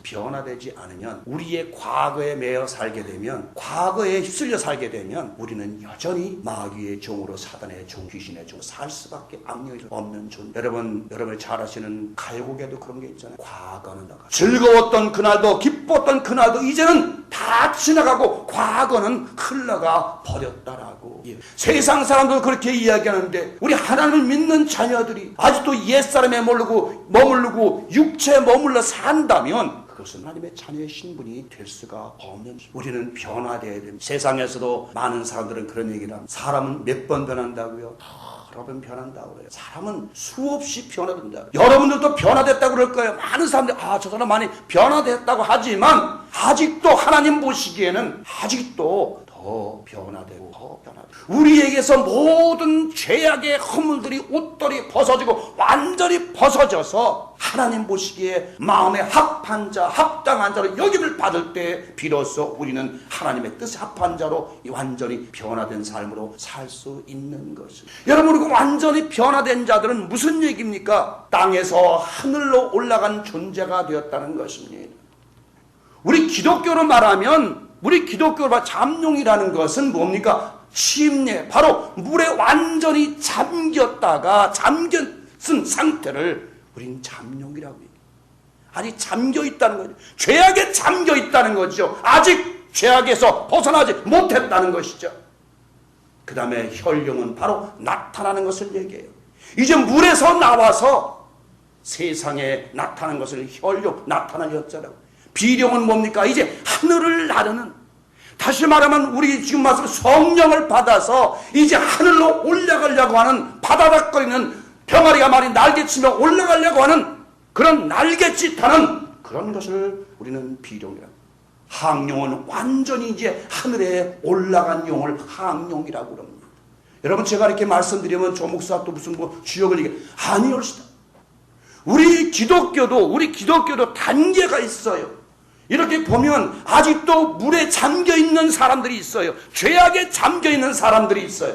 변화되지 않으면 우리의 과거에 매여 살게 되면, 과거에 휩쓸려 살게 되면 우리는 여전히 마귀의 종으로, 사단의 종, 귀신의 종 살 수밖에 악령이 없는 존. 여러분 잘 아시는 갈고개도 그런 게 있잖아요. 과거는 나가. 즐거웠던 그날도 기뻤던 그날도 이제는 다 지나가고 과거는 흘러가 버렸다라고. 세상 사람도 그렇게 이야기하는데 우리 하나님을 믿는 자녀들이 아직도 옛사람에 머무르고 육체에 머물러 산다면 그것은 하나님의 자녀의 신분이 될 수가 없는. 우리는 변화되어야 됩니다. 세상에서도 많은 사람들은 그런 얘기를 합니다. 사람은 몇 번 변한다고요? 여러 번 변한다고 해요. 사람은 수없이 변화된다. 여러분들도 변화됐다고 그럴 거예요. 많은 사람들이 저 사람 많이 변화됐다고 하지만 아직도 하나님 보시기에는 아직도 더 변화되고 우리에게서 모든 죄악의 허물들이 옷들이 벗어지고 완전히 벗어져서 하나님 보시기에 마음에 합한 자, 합당한 자로 여김을 받을 때 비로소 우리는 하나님의 뜻에 합한 자로 완전히 변화된 삶으로 살 수 있는 것입니다. 여러분, 그 완전히 변화된 자들은 무슨 얘기입니까? 땅에서 하늘로 올라간 존재가 되었다는 것입니다. 우리 기독교로 말하면 잠룡이라는 것은 뭡니까? 침례, 바로 물에 완전히 잠겼은 상태를 우린 잠룡이라고 해요. 아직 잠겨 있다는 거죠. 죄악에 잠겨 있다는 거죠. 아직 죄악에서 벗어나지 못했다는 것이죠. 그 다음에 혈령은 바로 나타나는 것을 얘기해요. 이제 물에서 나와서 세상에 나타나는 것을 혈령, 나타나셨잖아요. 비령은 뭡니까? 이제 하늘을 나르는, 다시 말하면 우리 지금 말씀 성령을 받아서 이제 하늘로 올라가려고 하는, 바다닥거리는 병아리가 많이 날개치며 올라가려고 하는 그런 날개짓하는 그런 것을 우리는 비룡이라고. 항룡은 완전히 이제 하늘에 올라간 용을 항룡이라고 그럽니다. 여러분, 제가 이렇게 말씀드리면 조목사 또 무슨 뭐 주역을 얘기해. 아니올시다. 우리 기독교도 단계가 있어요. 이렇게 보면 아직도 물에 잠겨있는 사람들이 있어요. 죄악에 잠겨있는 사람들이 있어요.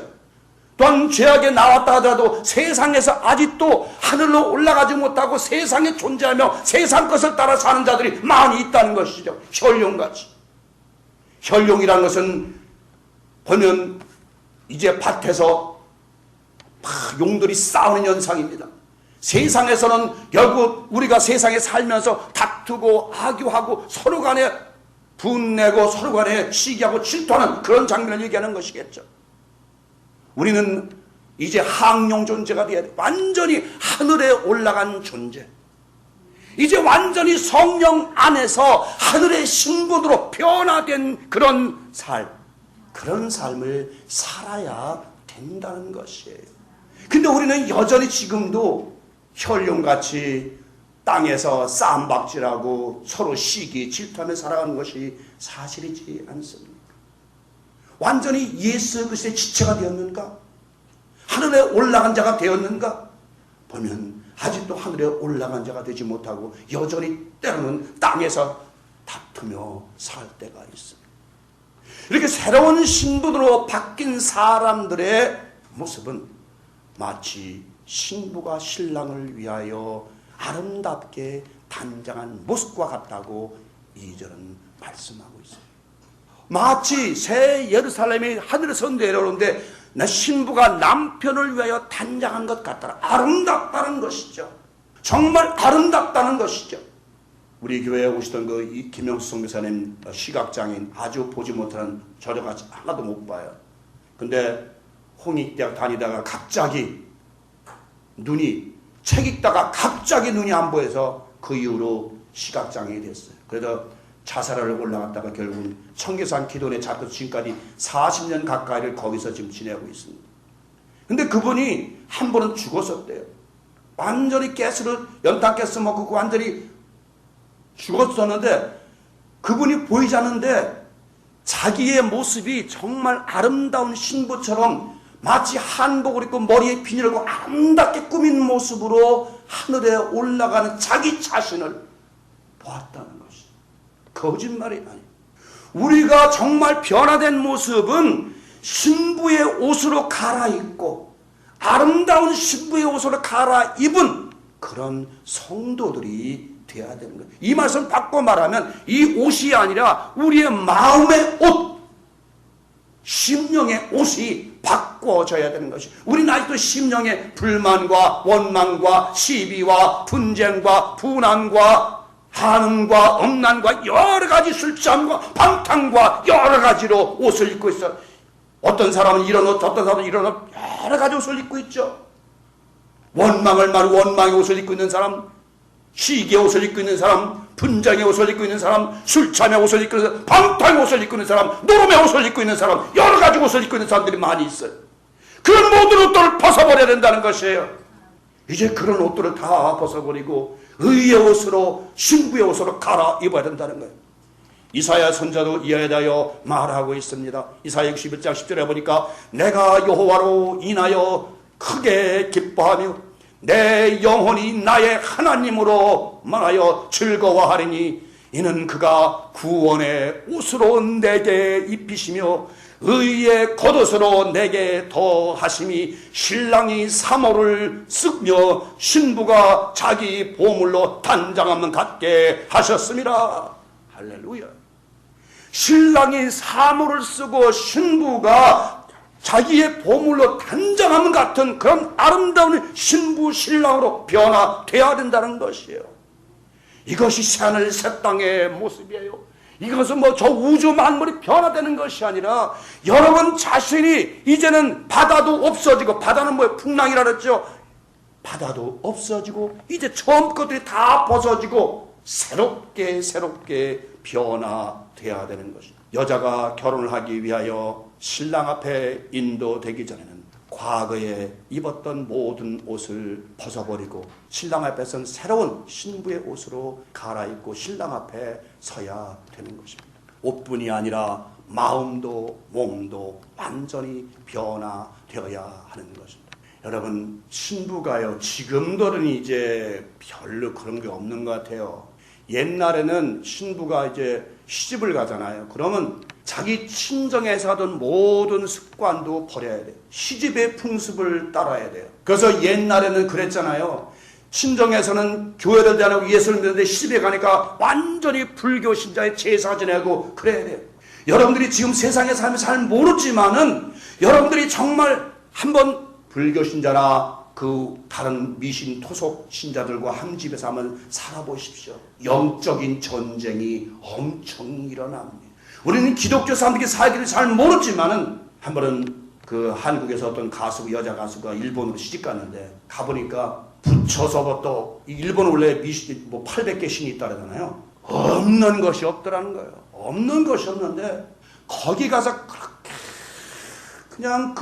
또한 죄악에 나왔다 하더라도 세상에서 아직도 하늘로 올라가지 못하고 세상에 존재하며 세상 것을 따라 사는 자들이 많이 있다는 것이죠. 혈룡같이. 혈룡이라는 것은 보면 이제 밭에서 막 용들이 싸우는 현상입니다. 세상에서는 결국 우리가 세상에 살면서 다투고 악유하고 서로 간에 분내고 서로 간에 시기하고 질투하는 그런 장면을 얘기하는 것이겠죠. 우리는 이제 항룡 존재가 되어야 돼. 완전히 하늘에 올라간 존재. 이제 완전히 성령 안에서 하늘의 신분으로 변화된 그런 삶. 그런 삶을 살아야 된다는 것이에요. 근데 우리는 여전히 지금도 혈룡같이 땅에서 쌈박질하고 서로 시기 질투하며 살아가는 것이 사실이지 않습니까? 완전히 예수 그리스도의 지체가 되었는가? 하늘에 올라간 자가 되었는가? 보면 아직도 하늘에 올라간 자가 되지 못하고 여전히 때로는 땅에서 다투며 살 때가 있습니다. 이렇게 새로운 신분으로 바뀐 사람들의 모습은 마치 신부가 신랑을 위하여 아름답게 단장한 모습과 같다고 2절은 말씀하고 있어요. 마치 새 예루살렘이 하늘에서 내려오는데 나 신부가 남편을 위하여 단장한 것 같더라. 아름답다는 것이죠. 정말 아름답다는 것이죠. 우리 교회에 오시던 그 김영수 선교사님 시각장애인, 아주 보지 못하는 저저같이 하나도 못 봐요. 근데 홍익대학 다니다가 갑자기 눈이, 책 읽다가 갑자기 눈이 안 보여서 그 이후로 시각장애인이 됐어요. 그래서 자살하러 올라갔다가 결국은 청계산 기도원에 잡혀서 지금까지 40년 가까이를 거기서 지금 지내고 있습니다. 근데 그분이 한 번은 죽었었대요. 완전히 연탄가스 먹고 완전히 죽었었는데 그분이 보이지 않는데 자기의 모습이 정말 아름다운 신부처럼 마치 한복을 입고 머리에 비닐을 하고 아름답게 꾸민 모습으로 하늘에 올라가는 자기 자신을 보았다는 것이 거짓말이 아니에요. 우리가 정말 변화된 모습은 신부의 옷으로 갈아입고 아름다운 신부의 옷으로 갈아입은 그런 성도들이 되어야 되는 거예요. 이 말씀 바꿔 말하면 이 옷이 아니라 우리의 마음의 옷, 심령의 옷이 바꿔져야 되는 것이. 우리는 아직도 심령의 불만과 원망과 시비와 분쟁과 분함과 한음과 엄난과 여러 가지 술잠과 방탕과 여러 가지로 옷을 입고 있어요. 어떤 사람은 이런 옷, 어떤 사람은 이런 옷, 여러 가지 옷을 입고 있죠. 원망을 말하고 원망의 옷을 입고 있는 사람, 시기의 옷을 입고 있는 사람, 분쟁의 옷을 입고 있는 사람, 술참의 옷을 입고 있는 사람, 방탕의 옷을 입고 있는 사람, 노름의 옷을 입고 있는 사람, 여러 가지 옷을 입고 있는 사람들이 많이 있어요. 그런 모든 옷들을 벗어버려야 된다는 것이에요. 이제 그런 옷들을 다 벗어버리고 의의 옷으로, 신부의 옷으로 갈아입어야 된다는 거예요. 이사야 선자도 이에 대하여 말하고 있습니다. 이사야 61장 10절에 보니까 내가 여호와로 인하여 크게 기뻐하며 내 영혼이 나의 하나님으로 말하여 즐거워하리니 이는 그가 구원의 옷으로 내게 입히시며 의의 겉옷으로 내게 더하심이 신랑이 사모를 쓰며 신부가 자기 보물로 단장함을 갖게 하셨습니다. 할렐루야. 신랑이 사모를 쓰고 신부가 자기의 보물로 단장함 같은 그런 아름다운 신부 신랑으로 변화되어야 된다는 것이에요. 이것이 새하늘 새 땅의 모습이에요. 이것은 뭐 저 우주 만물이 변화되는 것이 아니라 여러분 자신이 이제는 바다도 없어지고, 바다는 뭐예요? 풍랑이라 그랬죠. 바다도 없어지고 이제 처음 것들이 다 벗어지고 새롭게 변화되어야 되는 것입니다. 여자가 결혼을 하기 위하여 신랑 앞에 인도되기 전에는 과거에 입었던 모든 옷을 벗어버리고 신랑 앞에서는 새로운 신부의 옷으로 갈아입고 신랑 앞에 서야 되는 것입니다. 옷뿐이 아니라 마음도 몸도 완전히 변화되어야 하는 것입니다. 여러분, 신부가요, 지금들은 이제 별로 그런 게 없는 것 같아요. 옛날에는 신부가 이제 시집을 가잖아요. 그러면 자기 친정에서 하던 모든 습관도 버려야 돼요. 시집의 풍습을 따라야 돼요. 그래서 옛날에는 그랬잖아요. 친정에서는 교회를 다니고 예수를 믿는데 시집에 가니까 완전히 불교 신자의 제사 지내고 그래야 돼요. 여러분들이 지금 세상에 살면서 잘 모르지만은 여러분들이 정말 한번 불교 신자나 그 다른 미신 토속 신자들과 한 집에서 한번 살아보십시오. 영적인 전쟁이 엄청 일어납니다. 우리는 기독교 사람들이 살기를 잘 모르지만은 한 번은 그 한국에서 어떤 가수, 여자 가수가 일본으로 시집 갔는데 가보니까 붙여서부터 일본 원래 미신 뭐 800개 신이 있다 그러잖아요. 없는 것이 없더라는 거예요. 없는 것이 없는데 거기 가서 그렇게 그냥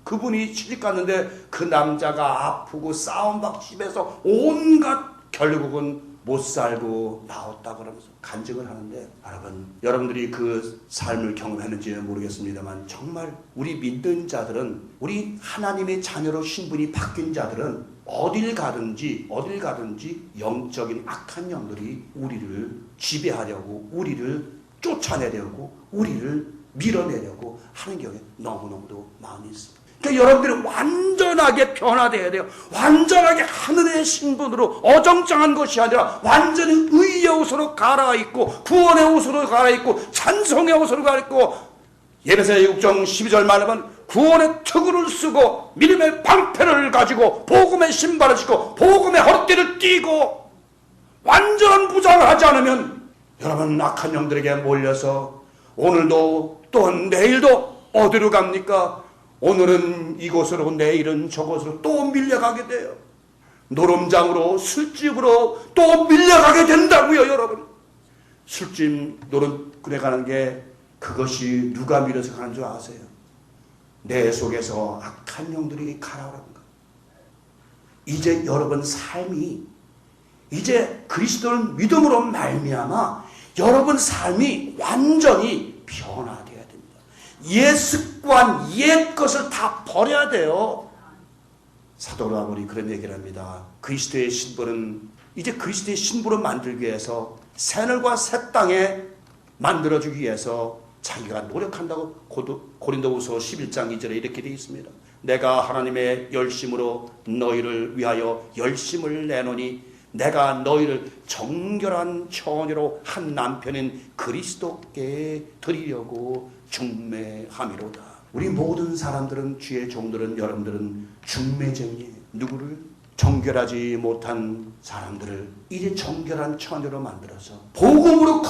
그분이 시집 갔는데 그 남자가 아프고 싸움박 집에서 온갖 결국은 못 살고 나왔다 그러면서 간증을 하는데, 여러분들이 그 삶을 경험했는지 모르겠습니다만 정말 우리 믿는 자들은, 우리 하나님의 자녀로 신분이 바뀐 자들은 어딜 가든지 영적인 악한 영들이 우리를 지배하려고, 우리를 쫓아내려고, 우리를 밀어내려고 하는 경우에 너무너무도 많이 있습니다. 그러니까 여러분들이 완전하게 변화되어야 돼요. 완전하게 하늘의 신분으로 어정쩡한 것이 아니라 완전히 의의 옷으로 갈아입고 구원의 옷으로 갈아입고 찬송의 옷으로 갈아입고, 예배서의 6장 12절 말하면 구원의 투구를 쓰고 믿음의 방패를 가지고 복음의 신발을 신고 복음의 허리띠를 띠고 완전한 부장을 하지 않으면 여러분 악한 영들에게 몰려서 오늘도 또한 내일도 어디로 갑니까? 오늘은 이곳으로 내일은 저곳으로 또 밀려가게 돼요. 노름장으로 술집으로 또 밀려가게 된다고요. 여러분, 술집 노름꾼에 가는 게 그것이 누가 밀어서 가는 줄 아세요? 내 속에서 악한 영들이 가라오는 거. 이제 여러분 삶이 이제 그리스도를 믿음으로 말미암아 여러분 삶이 완전히 변화돼야 됩니다. 옛 습관, 옛 것을 다 버려야 돼요. 사도 바울이 그런 얘기를 합니다. 그리스도의 신부는 이제 그리스도의 신부로 만들기 위해서 새하늘과 새 땅에 만들어주기 위해서 자기가 노력한다고 고린도후서 11장 2절에 이렇게 되어 있습니다. 내가 하나님의 열심으로 너희를 위하여 열심을 내노니 내가 너희를 정결한 처녀로 한 남편인 그리스도께 드리려고 중매함이로다. 우리 모든 사람들은, 주의 종들은, 여러분들은 중매쟁이에요. 누구를? 정결하지 못한 사람들을 이제 정결한 처녀로 만들어서, 복음으로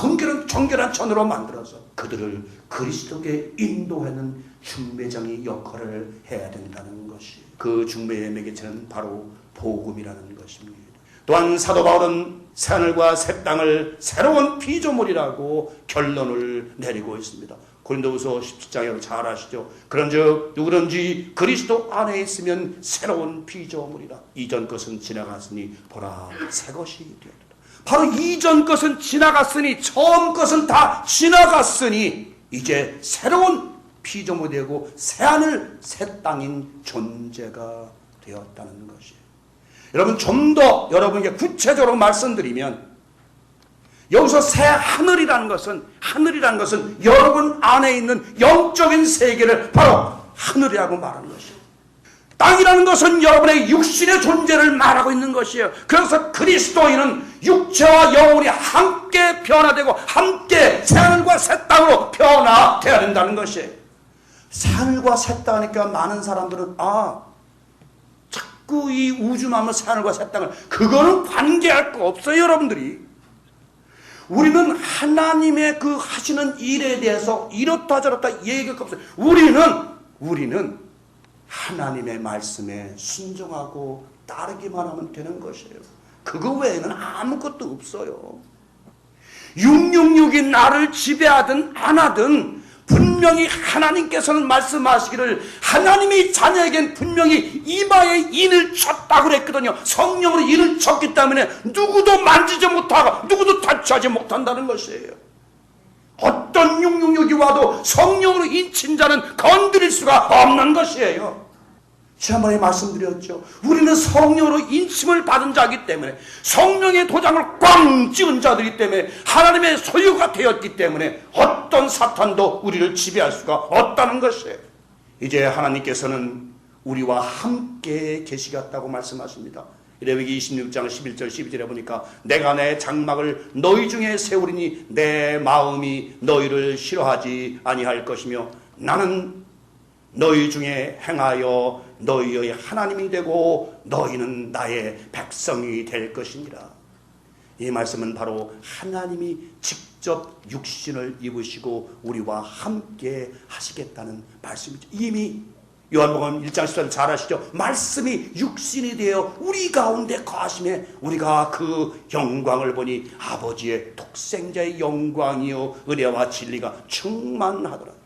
정결한 처녀로 만들어서 그들을 그리스도께 인도하는 중매장의 역할을 해야 된다는 것이, 그 중매의 매개체는 바로 복음이라는 것입니다. 또한 사도 바울은 새하늘과 새 땅을 새로운 피조물이라고 결론을 내리고 있습니다. 고린도후서 17장에 잘 아시죠? 그런즉 누구든지 그리스도 안에 있으면 새로운 피조물이라. 이전 것은 지나갔으니 보라 새 것이 되었다. 바로 이전 것은 지나갔으니, 처음 것은 다 지나갔으니 이제 새로운 피조물이 되고 새하늘 새 땅인 존재가 되었다는 것이에요. 여러분, 좀 더 여러분에게 구체적으로 말씀드리면, 여기서 새 하늘이라는 것은 여러분 안에 있는 영적인 세계를 바로 하늘이라고 말하는 것이에요. 땅이라는 것은 여러분의 육신의 존재를 말하고 있는 것이에요. 그래서 그리스도인은 육체와 영혼이 함께 변화되고 함께 새하늘과 새 땅으로 변화되어야 된다는 것이에요. 새하늘과 새 땅이니까 많은 사람들은 자꾸 이 우주만물 새하늘과 새 땅을, 그거는 관계할 거 없어요. 여러분들이 우리는 하나님의 그 하시는 일에 대해서 이렇다 저렇다 얘기할 거 없어요. 우리는 하나님의 말씀에 순종하고 따르기만 하면 되는 것이에요. 그거 외에는 아무것도 없어요. 666이 나를 지배하든 안 하든 분명히 하나님께서는 말씀하시기를 하나님의 자녀에겐 분명히 이마에 인을 쳤다고 그랬거든요. 성령으로 인을 쳤기 때문에 누구도 만지지 못하고 누구도 touch하지 못한다는 것이에요. 어떤 666이 와도 성령으로 인친 자는 건드릴 수가 없는 것이에요. 지난번에 말씀드렸죠. 우리는 성령으로 인침을 받은 자이기 때문에 성령의 도장을 꽝 찍은 자들이기 때문에 하나님의 소유가 되었기 때문에 어떤 사탄도 우리를 지배할 수가 없다는 것이에요. 이제 하나님께서는 우리와 함께 계시겠다고 말씀하십니다. 레위기 26장 11절 12절에 보니까 내가 내 장막을 너희 중에 세우리니 내 마음이 너희를 싫어하지 아니할 것이며 나는 너희 중에 행하여 너희의 하나님이 되고 너희는 나의 백성이 될 것이니라. 이 말씀은 바로 하나님이 직접 육신을 입으시고 우리와 함께 하시겠다는 말씀이죠. 이미 요한복음 1장 10절 잘 아시죠? 말씀이 육신이 되어 우리 가운데 거하심에 우리가 그 영광을 보니 아버지의 독생자의 영광이요 은혜와 진리가 충만하더라.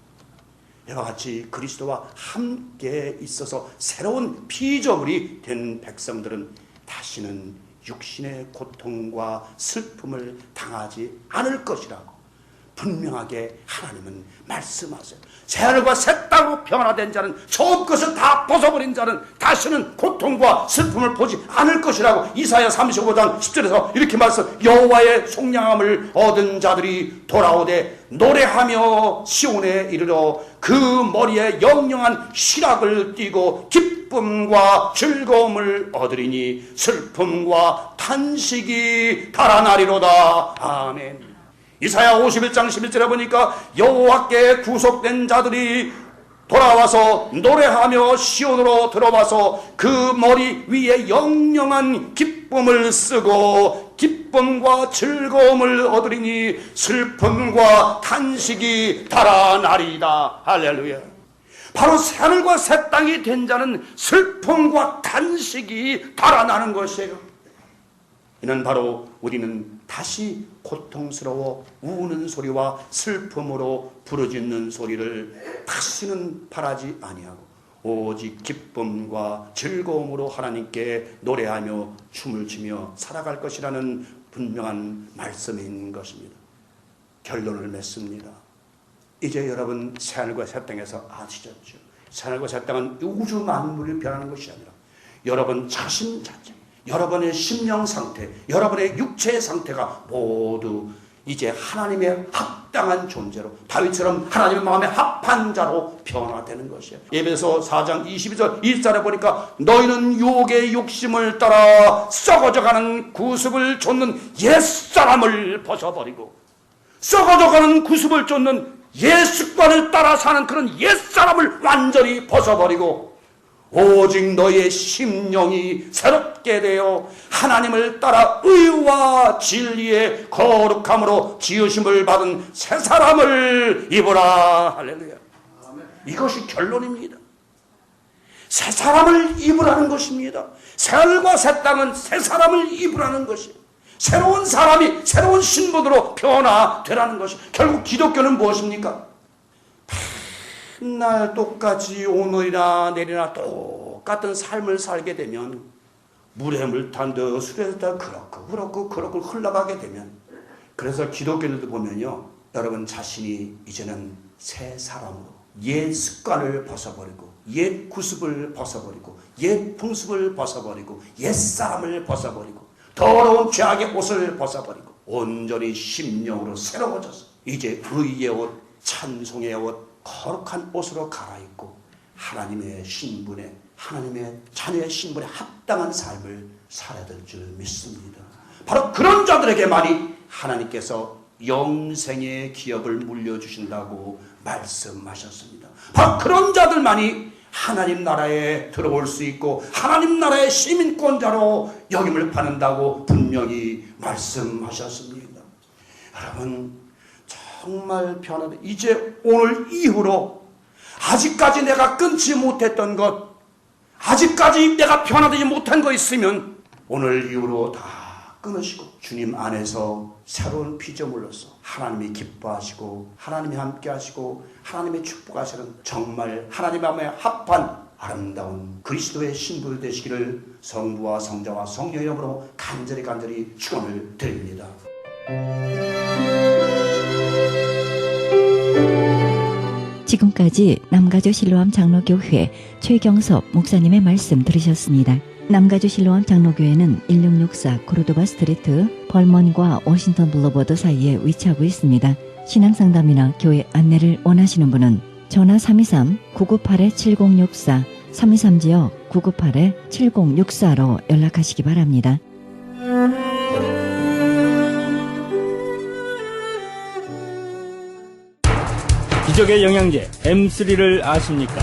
이와 같이 그리스도와 함께 있어서 새로운 피조물이 된 백성들은 다시는 육신의 고통과 슬픔을 당하지 않을 것이라고 분명하게 하나님은 말씀하세요. 새하늘과 새 땅으로 변화된 자는 저 것을 다 벗어버린 자는 다시는 고통과 슬픔을 보지 않을 것이라고 이사야 35장 10절에서 이렇게 말씀. 여호와의 속량함을 얻은 자들이 돌아오되 노래하며 시온에 이르러 그 머리에 영영한 시락을 띠고 기쁨과 즐거움을 얻으리니 슬픔과 탄식이 달아나리로다. 아멘. 이사야 51장 11절에 보니까 여호와께 구속된 자들이 돌아와서 노래하며 시온으로 들어와서 그 머리 위에 영영한 기쁨을 쓰고 기쁨과 즐거움을 얻으리니 슬픔과 탄식이 달아나리이다. 할렐루야. 바로 새하늘과 새 땅이 된 자는 슬픔과 탄식이 달아나는 것이에요. 이는 바로 우리는 다시 고통스러워 우는 소리와 슬픔으로 부르짖는 소리를 다시는 바라지 아니하고 오직 기쁨과 즐거움으로 하나님께 노래하며 춤을 추며 살아갈 것이라는 분명한 말씀인 것입니다. 결론을 맺습니다. 이제 여러분 새하늘과 새 땅에서 아시겠죠? 새하늘과 새 땅은 우주 만물이 변하는 것이 아니라 여러분 자신 자체, 여러분의 심령 상태, 여러분의 육체의 상태가 모두 이제 하나님의 합당한 존재로 다윗처럼 하나님의 마음에 합한 자로 변화되는 것이에요. 에베소 4장 22절 1절에 보니까 너희는 유혹의 욕심을 따라 썩어져가는 구습을 쫓는 옛사람을 벗어버리고 썩어져가는 구습을 쫓는 옛 습관을 따라 사는 그런 옛사람을 완전히 벗어버리고 오직 너의 심령이 새롭게 되어 하나님을 따라 의와 진리의 거룩함으로 지으심을 받은 새 사람을 입으라. 할렐루야. 이것이 결론입니다. 새 사람을 입으라는 것입니다. 새하늘과 새 땅은 새 사람을 입으라는 것이에요. 새로운 사람이 새로운 신분으로 변화되라는 것이. 결국 기독교는 무엇입니까? 맨날 똑같이 오늘이나 내일이나 똑같은 삶을 살게 되면 물에 물 탄 듯 술에 탄 듯 그렇고 흘러가게 되면, 그래서 기독교인들도 보면요, 여러분 자신이 이제는 새 사람으로 옛 습관을 벗어버리고 옛 구습을 벗어버리고 옛 풍습을 벗어버리고 옛 사람을 벗어버리고 더러운 죄악의 옷을 벗어버리고 온전히 심령으로 새로워져서 이제 의의 옷, 찬송의 옷, 거룩한 옷으로 갈아입고 하나님의 신분에, 하나님의 자녀의 신분에 합당한 삶을 살아야 될 줄 믿습니다. 바로 그런 자들에게만이 하나님께서 영생의 기업을 물려주신다고 말씀하셨습니다. 바로 그런 자들만이 하나님 나라에 들어올 수 있고 하나님 나라의 시민권자로 여김을 받는다고 분명히 말씀하셨습니다. 여러분 정말 편하다. 이제 오늘 이후로 아직까지 내가 끊지 못했던 것, 아직까지 내가 변화되지 못한 거 있으면 오늘 이후로 다 끊으시고 주님 안에서 새로운 피조물로서 하나님이 기뻐하시고 하나님이 함께 하시고 하나님의 축복하시는 정말 하나님 마음에 합한 아름다운 그리스도의 신부들 되시기를 성부와 성자와 성령의 이름으로 간절히 축원을 드립니다. 지금까지 남가주 실로암 장로교회 최경섭 목사님의 말씀 들으셨습니다. 남가주 실로암 장로교회는 1664 코르도바 스트리트 벌먼과 워싱턴 블루버드 사이에 위치하고 있습니다. 신앙상담이나 교회 안내를 원하시는 분은 전화 323-998-7064 323지역 998-7064로 연락하시기 바랍니다. 기적의 영양제 M3를 아십니까?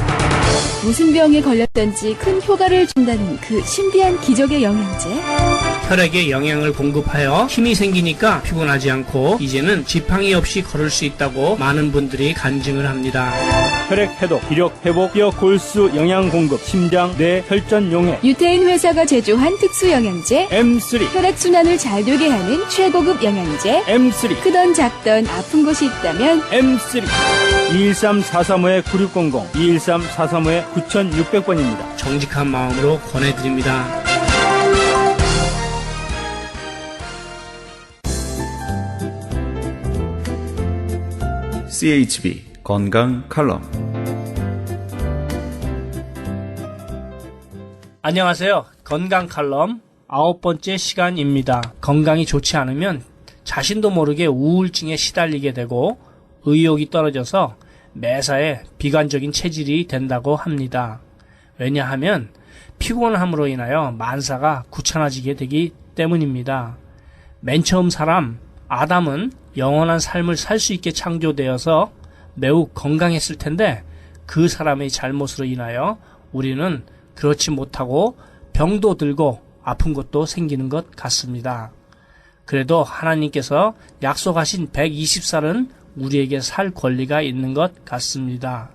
무슨 병에 걸렸던지 큰 효과를 준다는 그 신비한 기적의 영양제. 혈액에 영양을 공급하여 힘이 생기니까 피곤하지 않고 이제는 지팡이 없이 걸을 수 있다고 많은 분들이 간증을 합니다. 혈액 해독, 기력 회복, 뼈 골수 영양 공급, 심장, 뇌, 혈전 용해. 유태인 회사가 제조한 특수 영양제. M3, 혈액순환을 잘 되게 하는 최고급 영양제. M3, 크던 작던 아픈 곳이 있다면 M3. 213-435-9600, 213-435-9600번입니다. 정직한 마음으로 권해드립니다. CHB 건강 칼럼. 안녕하세요. 건강 칼럼 9번째 시간입니다. 건강이 좋지 않으면 자신도 모르게 우울증에 시달리게 되고 의욕이 떨어져서 매사에 비관적인 체질이 된다고 합니다. 왜냐하면 피곤함으로 인하여 만사가 귀찮아지게 되기 때문입니다. 맨 처음 사람 아담은 영원한 삶을 살 수 있게 창조되어서 매우 건강했을 텐데 그 사람의 잘못으로 인하여 우리는 그렇지 못하고 병도 들고 아픈 것도 생기는 것 같습니다. 그래도 하나님께서 약속하신 120살은 우리에게 살 권리가 있는 것 같습니다.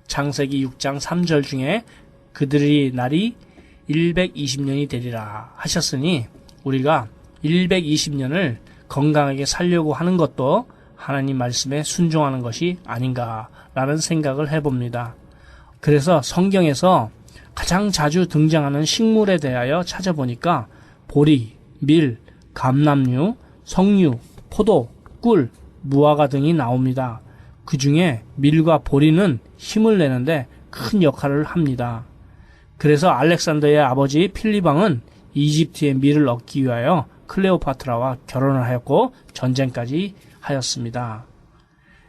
창세기 6장 3절 중에 그들의 날이 120년이 되리라 하셨으니 우리가 120년을 건강하게 살려고 하는 것도 하나님 말씀에 순종하는 것이 아닌가라는 생각을 해봅니다. 그래서 성경에서 가장 자주 등장하는 식물에 대하여 찾아보니까 보리, 밀, 감람류, 석류, 포도, 꿀, 무화과 등이 나옵니다. 그 중에 밀과 보리는 힘을 내는데 큰 역할을 합니다. 그래서 알렉산더의 아버지 필리방은 이집트의 밀을 얻기 위하여 클레오파트라와 결혼을 하였고 전쟁까지 하였습니다.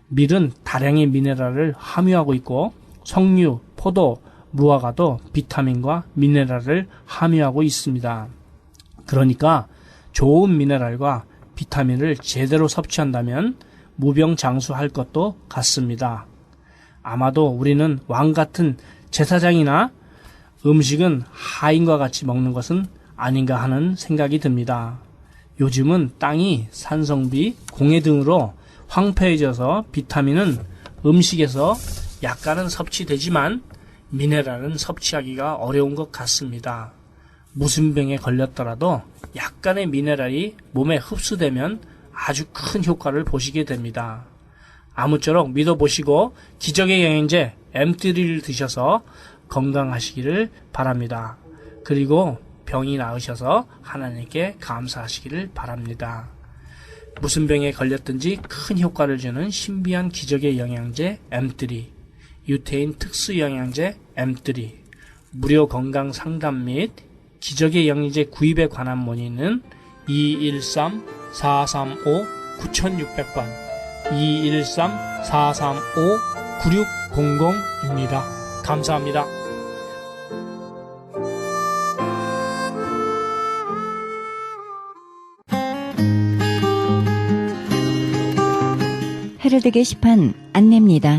밀은 다량의 미네랄을 함유하고 있고 석류, 포도, 무화과도 비타민과 미네랄을 함유하고 있습니다. 그러니까 좋은 미네랄과 비타민을 제대로 섭취한다면 무병장수할 것도 같습니다. 아마도 우리는 왕 같은 제사장이나 음식은 하인과 같이 먹는 것은 아닌가 하는 생각이 듭니다. 요즘은 땅이 산성비, 공해 등으로 황폐해져서 비타민은 음식에서 약간은 섭취되지만 미네랄은 섭취하기가 어려운 것 같습니다. 무슨 병에 걸렸더라도 약간의 미네랄이 몸에 흡수되면 아주 큰 효과를 보시게 됩니다. 아무쪼록 믿어보시고 기적의 영양제 M3를 드셔서 건강하시기를 바랍니다. 그리고 병이 나으셔서 하나님께 감사하시기를 바랍니다. 무슨 병에 걸렸든지 큰 효과를 주는 신비한 기적의 영양제 M3, 유태인 특수 영양제 M3, 무료 건강 상담 및 기적의 영양제 구입에 관한 문의는 213-435-9600번, 213-435-9600입니다. 감사합니다. 헤럴드 게시판 안내입니다.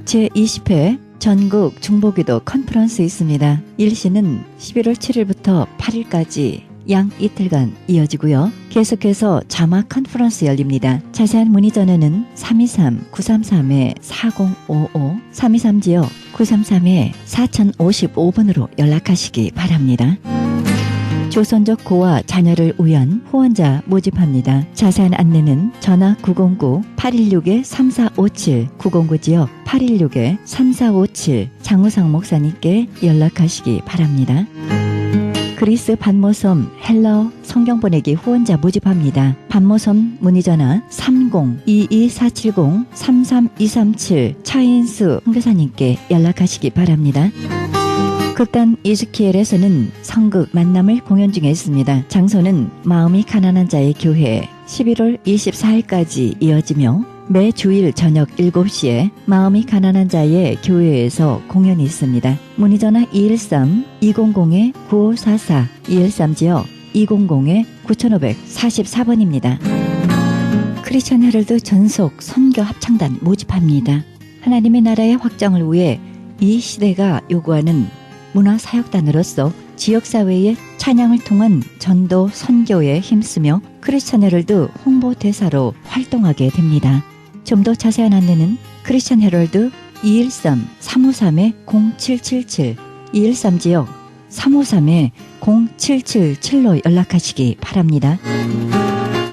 제20회 전국 중보기도 컨퍼런스 있습니다. 일시는 11월 7일부터 8일까지 양 이틀간 이어지고요. 계속해서 자막 컨퍼런스 열립니다. 자세한 문의 전화는 323-933-4055, 323지역 933-4055번으로 연락하시기 바랍니다. 조선족 고와 자녀를 위한 후원자 모집합니다. 자세한 안내는 전화 909-816-3457, 909지역 816-3457 장우상 목사님께 연락하시기 바랍니다. 그리스 반모섬 헬라어 성경 보내기 후원자 모집합니다. 반모섬 문의전화 30-22470-33237 차인수 선교사님께 연락하시기 바랍니다. 극단 이즈키엘에서는 성극 만남을 공연 중에 있습니다. 장소는 마음이 가난한 자의 교회 11월 24일까지 이어지며 매 주일 저녁 7시에 마음이 가난한 자의 교회에서 공연이 있습니다. 문의전화 213-200-9544, 213지역 200-9544번입니다. 크리스천 헤럴드 전속 선교 합창단 모집합니다. 하나님의 나라의 확장을 위해 이 시대가 요구하는 문화사역단으로서 지역사회의 찬양을 통한 전도 선교에 힘쓰며 크리스천 헤럴드 홍보대사로 활동하게 됩니다. 좀 더 자세한 안내는 크리스천 헤럴드 213-353-0777, 213지역 353-0777로 연락하시기 바랍니다.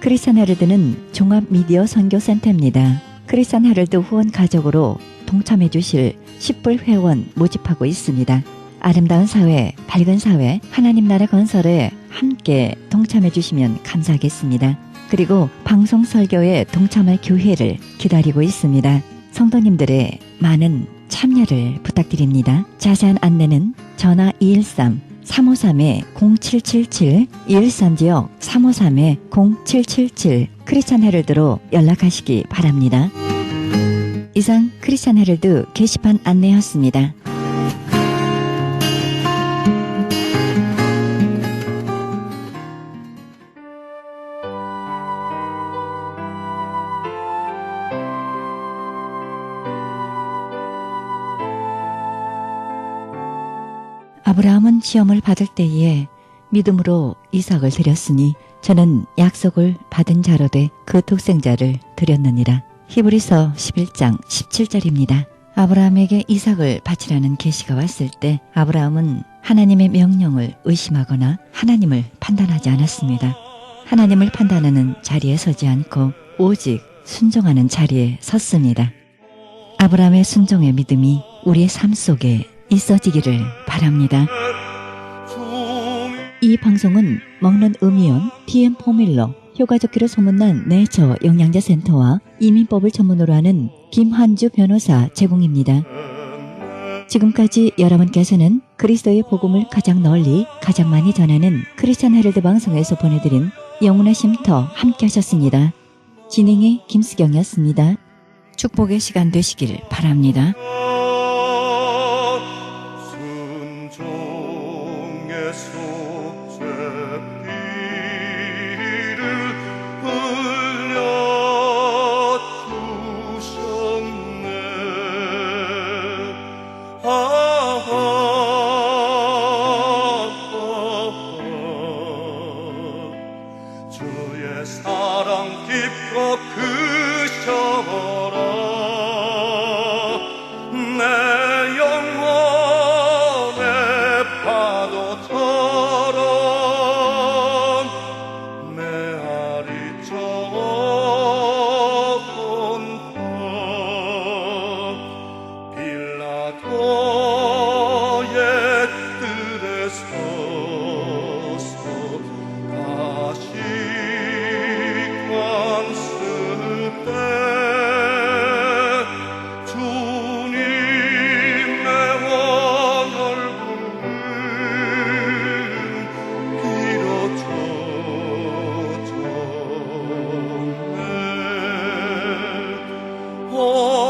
크리스천 헤럴드는 종합미디어 선교센터입니다. 크리스천 헤럴드 후원 가족으로 동참해 주실 10불 회원 모집하고 있습니다. 아름다운 사회, 밝은 사회, 하나님 나라 건설에 함께 동참해 주시면 감사하겠습니다. 그리고 방송 설교에 동참할 교회를 기다리고 있습니다. 성도님들의 많은 참여를 부탁드립니다. 자세한 안내는 전화 213-353-0777, 213지역 353-0777 크리스천 헤럴드로 연락하시기 바랍니다. 이상 크리스천 헤럴드 게시판 안내였습니다. 아브라함은 시험을 받을 때에 믿음으로 이삭을 드렸으니 저는 약속을 받은 자로 돼 그 독생자를 드렸느니라. 히브리서 11장 17절입니다. 아브라함에게 이삭을 바치라는 계시가 왔을 때 아브라함은 하나님의 명령을 의심하거나 하나님을 판단하지 않았습니다. 하나님을 판단하는 자리에 서지 않고 오직 순종하는 자리에 섰습니다. 아브라함의 순종의 믿음이 우리의 삶 속에 있어지기를 바랍니다. 이 방송은 먹는 음이온 DM 포뮬러, 효과좋기로 소문난 내처 영양제 센터와 이민법을 전문으로 하는 김한주 변호사 제공입니다. 지금까지 여러분께서는 그리스도의 복음을 가장 널리 가장 많이 전하는 크리스천 헤럴드 방송에서 보내드린 영혼의 쉼터 함께 하셨습니다. 진행의 김수경이었습니다. 축복의 시간 되시길 바랍니다. 주의 사랑 깊고 크셔라 내 영혼의 파도처럼 메아리 좋은 것 빌라도의 뜰에 서서 다시 Oh